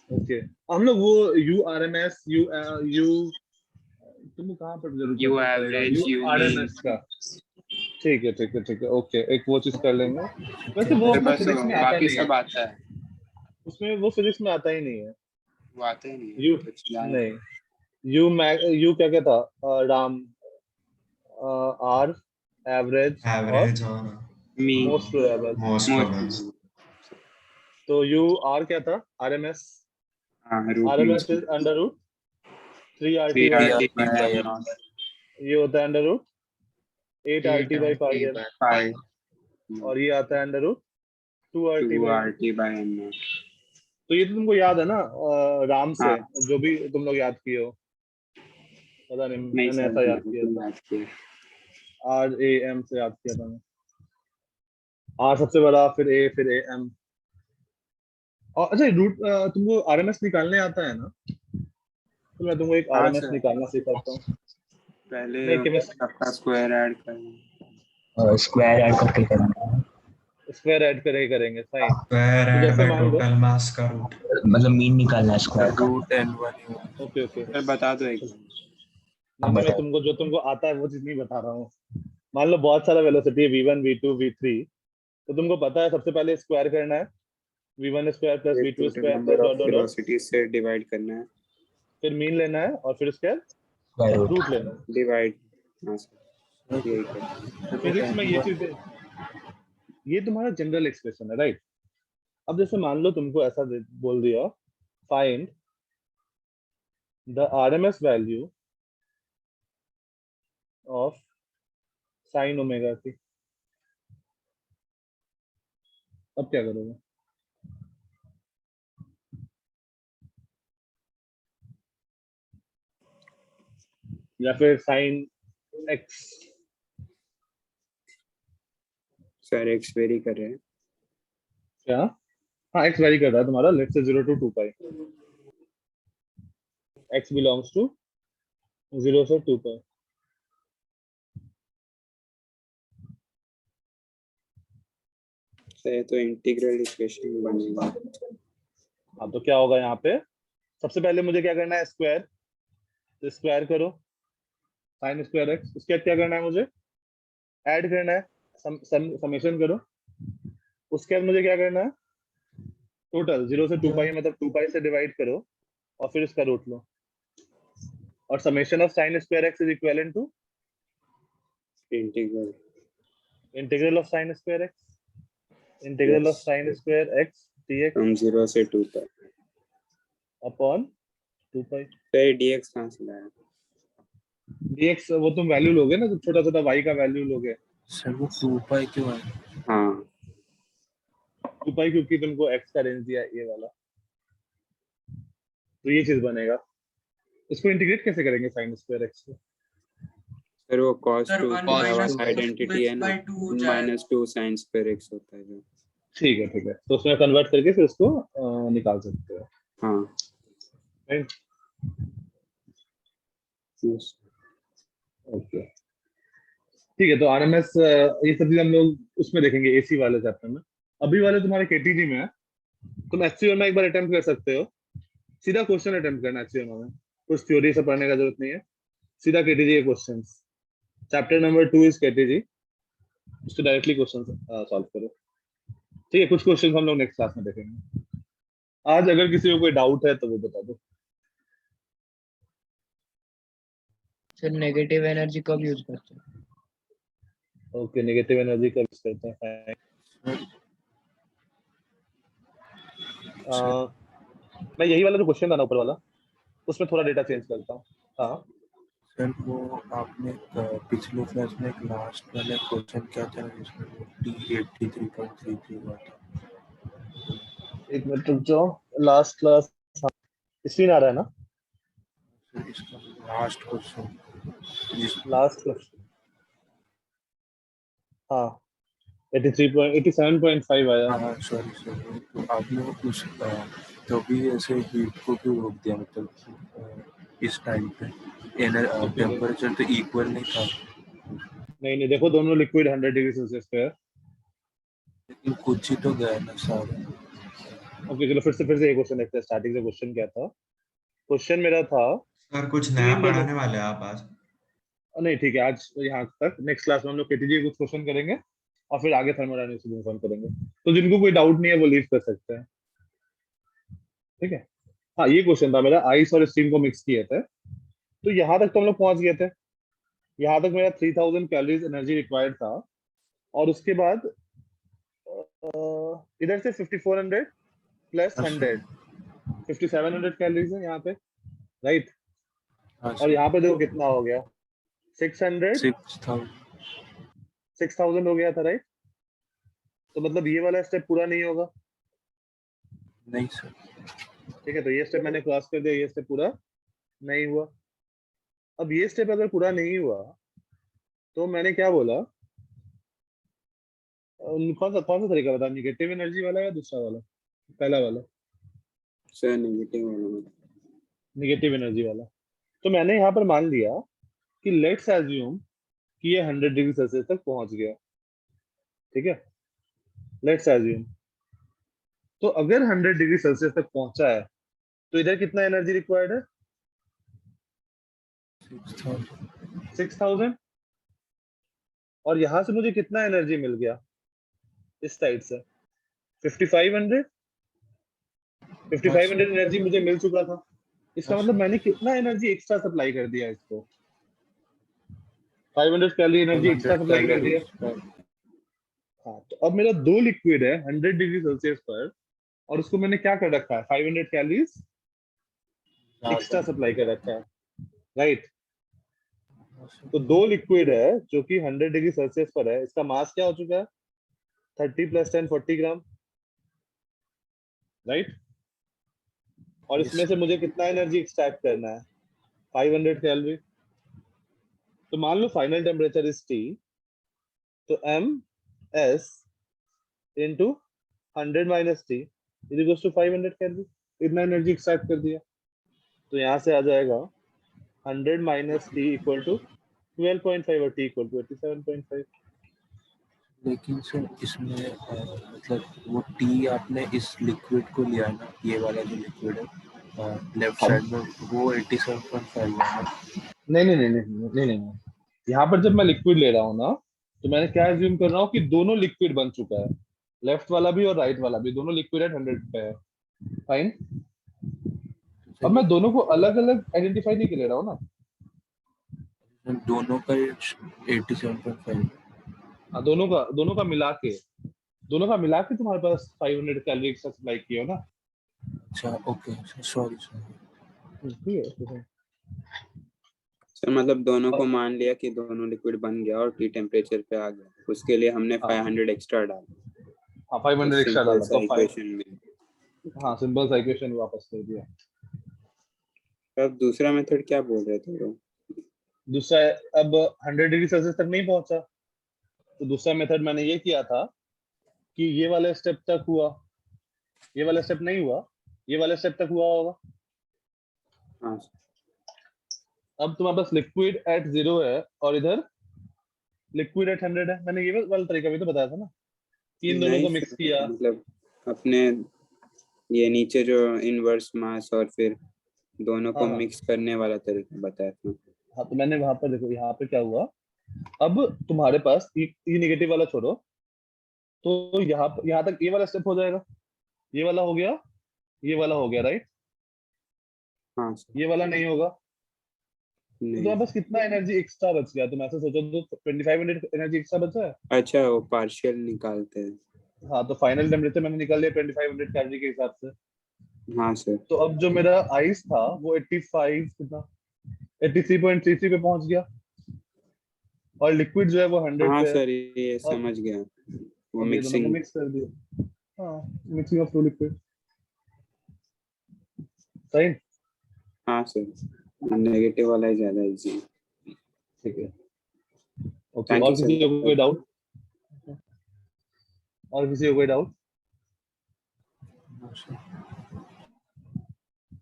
ओके, हम लोग वो यूआरएमएस यू तुमको कहाँ पर जरूर यू पड़ेगा? एवरेज, यू यूआरएमएस का, ठीक है ठीक है ठीक है, ओके, एक वो चीज कर लेंगे। वैसे वो सर अपना बस फिजिक्स में आता बाकी नहीं है, सब आता है, उसमें वो फिजिक्स में आता ही नहीं है। वो आते ही नहीं है यू कुछ जान। नहीं, यू क्या क्या था? राम, आर, एवरेज और एवरेज और mean, most probable. Most probable. तो यू आर क्या था? आरएमएस, हाँ root RMS is under root 3 RT by 3RT R, by naught ये होता है under root 8 RT by pi L, 5 और ये आता है under root 2 RT by. 2RT by naught। तो ये तो तुमको याद है ना राम से, हाँ। जो भी तुम लोग याद किए हो, पता नहीं नहीं मैंने सर, ऐसा याद मैंने किया तो था, याद किया। RAM से याद किया था मैं। आर सबसे बड़ा, फिर ए, फिर AM। और अच्छा रूट तुमको आरएमएस निकालने आता है ना? तो मैं तुमको एक हाँ आरएमएस सर, निकालना सिखाता हूँ। पहले नहीं केमिस्ट्री सबका स्क्वायर ऐड करना। स्क्वायर ऐड करके करना है, स्क्वायर ऐड करके करेंगे, फाइन। स्क्वायर तो ऐड जैसे बाय मान लो, टोटल मास का रूट। मतलब मीन निकालना है स्क्वायर का। Root N1 okay okay, sir बता दो एक। नहीं मैं तुमको जो तुमको आता है वो चीज नहीं बता रहा हूँ। मान लो बहुत सारा वेलोसिटी है V1 V2 V3, तो तुमको पता है सबसे पहले स्क्वायर करना है, V1 square plus V2 total square number plus of dot dot dot, velocity से डिवाइड करना है, फिर मीन लेना है और फिर उसके बाद स्क्वायर रूट। रूट लेना है। डिवाइड। हाँ सर यही कर। फिजिक्स में ये चीज, ये तुम्हारा जनरल एक्सप्रेशन है, राइट? अब जैसे मान लो तुमको ऐसा बोल दिया, find the RMS value of sine omega T, अब क्या करोगे? या फिर sine x, sir x very कर रहे हैं। क्या? हाँ एक्स वेरी कर रहा है तुम्हारा, let's say 0 to 2 pi, x belongs to 0 से 2 पाई। सर तो इंटीग्रल इक्वेशन बनेगा। हाँ तो क्या होगा यहाँ पे? सबसे पहले मुझे क्या करना है? स्क्वायर, तो स्क्वायर करो साइन स्क्वायर एक्स, उसके बाद क्या करना है? मुझे ऐड करना है, समेशन करो, उसके बाद मुझे क्या करना है? टोटल 0 से 2 पाई, मतलब 2 पाई से डिवाइड करो और फिर इसका रूट लो, और summation of sine square x is equivalent to integral integral of sine square x, integral of sine square x dx from 0 से 2 तक अपॉन 2 पाई। सर dx कहाँ से लाया? dx वो तुम वैल्यू लोगे ना, जो छोटा छोटा y का वैल्यू लोगे। सर वो 2 पाई क्यों है? हाँ 2 पाई क्योंकि तुमको x का रेंज दिया है ये वाला, तो ये चीज बनेगा। इसको इंटीग्रेट कैसे करेंगे साइन स्क्वायर एक्स को? सर वो cos सर 2 1 की minus आइडेंटिटी है ना, by 2 हो जाएगा। -2 sin square x होता है जो। ठीक है, तो उसमें कन्वर्ट करके फिर उसको निकाल सकते हो, हाँ राइट? ओके ठीक है, तो आरएमएस ये सब चीज हम लोग उसमें देखेंगे एसी वाले चैप्टर में। अभी वाले तुम्हारे केटीजी में है, तुम एचसीओ में एक बार अटेम्प्ट कर सकते हो, सीधा क्वेश्चन अटेम्प्ट करना एचसीओ में, कुछ थ्योरी से पढ़ने का जरूरत नहीं है, सीधा केटीजी के questions. Chapter number 2 is KTG, उससे डायरेक्टली क्वेश्चन सॉल्व करो। ठीक है, कुछ क्वेश्चन हम लोग नेक्स्ट क्लास में देखेंगे। आज अगर किसी को कोई डाउट है तो वो बता दो। सर नेगेटिव एनर्जी कब यूज करते हैं? ओके, नेगेटिव एनर्जी का यूज करते हैं। मैं यही वाला जो क्वेश्चन था ना ऊपर वाला, उसमें थोड़ा डेटा चेंज करता हूँ। हाँ सर वो आपने पिछले क्लास में एक लास्ट वाला क्वेश्चन क्या था जिसमें वो T83.33 हुआ था? एक मिनट रुक जाओ, लास्ट क्लास स्क्रीन आ रहा है ना? सर इसका लास्ट क्वेश्चन लास्ट क्वेश्चन हाँ 87.5 आया। हाँ सॉरी सर, तो आपने उस तभी ऐसे हीट को क्यों रोक दिया, मतलब इस टाइम पे टेम्परेचर तो इक्वल नहीं था। नहीं देखो, दोनों लिक्विड 100 डिग्री सेल्सियस पे है। लेकिन कुछ ही तो गया ना सारे। ओके चलो फिर से ये क्वेश्चन देखते हैं। स्टार्टिंग से क्वेश्चन क्या था? क्वेश्चन मेरा था सर कुछ नया तीन दोनों, पढ़ाने वाले हैं आप आज? नहीं ठीक है, आज यहाँ तक। नेक्स्ट क्लास में हम लोग केटीजी कुछ क्वेश्चन करेंगे और फिर आगे थर्मोडायनेमिक्स मूव ऑन करेंगे। तो जिनको कोई डाउट नहीं है वो लीव कर सकते हैं, ठीक है। हाँ ये क्वेश्चन था मेरा, आइस और स्टीम को मिक्स किए थे। तो यहाँ तक तो हम लोग पहुंच गए थे। यहाँ तक मेरा 3000 कैलोरीज एनर्जी रिक्वायर्ड था, और उसके बाद इधर से 5400 प्लस 100 5700 कैलोरीज है यहाँ पे, राइट। और यहाँ पे देखो कितना हो गया, 6000 हो गया था, राइट। तो मतलब ये वाला स्टेप पूरा नहीं होगा। नहीं सर, ठीक है, तो ये स्टेप मैंने क्रॉस कर दिया, ये स्टेप पूरा नहीं हुआ। अब ये स्टेप अगर पूरा नहीं हुआ तो मैंने क्या बोला, कौन सा तरीका बता, निगेटिव एनर्जी वाला या दूसरा वाला? पहला वाला, सर नेगेटिव वाला। निगेटिव एनर्जी वाला। तो मैंने यहाँ पर मान लिया कि लेट्स एज्यूम कि ये 100 डिग्री सेल्सियस तक पहुंच गया, ठीक है। लेट्स एज्यूम, तो अगर 100 डिग्री सेल्सियस तक पहुंचा है तो इधर कितना एनर्जी रिक्वायर्ड है? 6000। और यहां से मुझे कितना एनर्जी मिल गया इस साइड से? 5500 एनर्जी मुझे मिल चुका था। इसका मतलब मैंने कितना एनर्जी एक्स्ट्रा सप्लाई कर दिया इसको? 500 कैलोरी एनर्जी एक्स्ट्रा सप्लाई कर दिया। हाँ, तो अब मेरा दो लिक्विड है 100 डिग्री सेल्सियस पर, और उसको मैंने क्या कर रखा है, 500 कैलोरीज एक्स्ट्रा सप्लाई कर रखा है, राइट। तो दो लिक्विड है जो कि 100 डिग्री सेल्सियस पर है, इसका मास क्या हो चुका है? 30 + 10 40 ग्राम, राइट। और इसमें से मुझे कितना एनर्जी एक्सट्रैक्ट करना है? 500 कैलोरी। तो मान लो फाइनल टेम्परेचर इज T, तो MS into 100 - T is equal to 500 calorie. इतना एनर्जी एक्सट्रैक्ट कर दिया। तो यहाँ से आ जाएगा 100 - T इक्वल टू 12.5 और T इक्वल टू 87.5। लेकिन सर इसमें मतलब वो टी आपने इस लिक्विड को लिया ना, ये वाला जो लिक्विड है लेफ्ट साइड में, वो 87.5 है ना? नहीं। यहाँ पर जब मैं लिक्विड ले रहा हूँ ना, तो मैंने क्या एज्यूम कर रहा हूँ कि दोनों लिक्विड बन चुका है, लेफ्ट वाला भी और राइट वाला भी, दोनों लिक्विड एट 100 पे है, फाइन। अब मैं दोनों को अलग अलग आइडेंटिफाई नहीं कर ले रहा हूँ ना, दोनों का 87.5। हाँ दोनों का मिला के तुम्हारे पास 500 कैलोरी एक्स्ट्रा सप्लाई किया हो ना। अच्छा ओके सॉरी ठीक है। सर मतलब दोनों को मान लिया कि दोनों लिक्विड बन गया और टी टेम्परेचर पे आ गया, उसके लिए हमने 500 एक्स्ट्रा डाला। हाँ 500 एक्स्ट्रा डाला तो इक्वेशन में। हाँ सिंपल सा इक्वेशन वापस कर दिया। अब दूसरा मेथड क्या बोल रहे थे लोग? दूसरा, अब 100 डिग्री सेल्सियस तक नहीं पहुंचा, तो दूसरा मेथड मैंने ये किया था कि ये वाला स्टेप तक हुआ, ये वाला स्टेप नहीं हुआ, ये वाला स्टेप तक हुआ होगा। हाँ। अब तुम्हारे पास लिक्विड एट 0 है और इधर लिक्विड एट 100 है। मैंने ये वाला तरीका भी तो बताया था ना, कि इन दोनों को मिक्स किया। मतलब अपने ये नीचे जो इनवर्स मास और फिर दोनों को मिक्स करने वाला तरीका बताया था। हाँ तो मैंने वहां पर देखो, यहाँ पे क्या हुआ, अब तुम्हारे पास ये नेगेटिव वाला छोड़ो, तो यहाँ तक ये वाला स्टेप हो जाएगा, ये वाला हो गया, ये वाला हो गया, राइट। हाँ ये वाला नहीं होगा, तो नहीं। तुम्हारे पास कितना एनर्जी एक्स्ट्रा बच गया? तुम ऐसे सोचो तो 2500 एनर्जी एक्स्ट्रा बचा है। अच्छा, वो पार्शियल निकालते हैं। हाँ, तो फाइनल टेम्परेचर मैंने निकाल लिया 2500 कैलोरी के हिसाब से। हाँ सर। तो अब जो मेरा आइस था वो 85 कितना 83.33 पे पहुंच गया, और लिक्विड जो है वो 100 हाँ पे है। सर, ये और समझ गया। वो अब ये दोनों को मिक्सिंग। मिक्स कर दिया। हाँ, मिक्सिंग ऑफ टू लिक्विड। सही। हाँ सर, नेगेटिव वाला ही ज्यादा इजी। ठीक है, ओके। थैंक और यू किसी को सर। कोई डाउट? और किसी को कोई डाउट?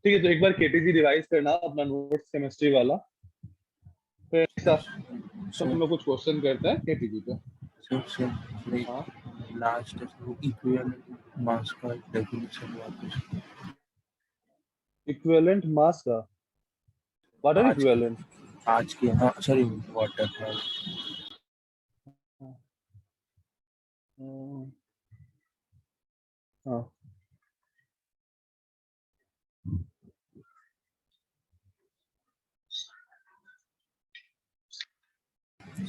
ठीक है, तो एक बार केटीजी रिवाइज करना अपना नोट्स केमिस्ट्री वाला, फिर हम लोग कुछ क्वेश्चन करते हैं केटीजी पे। सर हाँ, लास्ट इक्विवेलेंट मास का डेफिनेशन वापस इक्विवेलेंट मास का। What are equivalent? आज के, हाँ सॉरी, वाटर है। हाँ,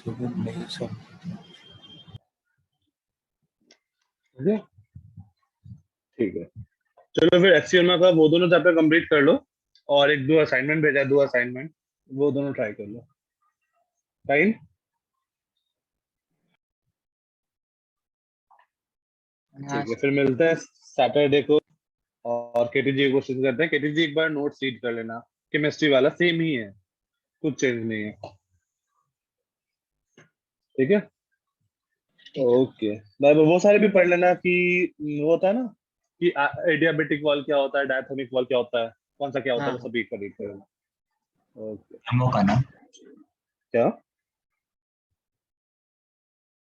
नहीं सर, ठीक है। चलो फिर एक्सियमा का वो दोनों चैप्टर कंप्लीट कर लो, और एक दो असाइनमेंट भेजा है, 2 असाइनमेंट, वो दोनों ट्राई कर लो। टाइम हाँ ठीक है, फिर मिलते हैं सैटरडे को, और केटीजी की कोशिश करते हैं। केटीजी एक बार नोट्स रीड कर लेना, केमिस्ट्री वाला सेम ही है, कुछ चेंज नहीं है। ठीक है, ओके बाय। वो सारे भी पढ़ लेना कि वो होता है ना कि एडियाबेटिक वॉल क्या होता है, डायथोनिक वॉल क्या होता है, कौन सा क्या होता है, हाँ वो सभी का रीड कर लेना। ओके, का ना क्या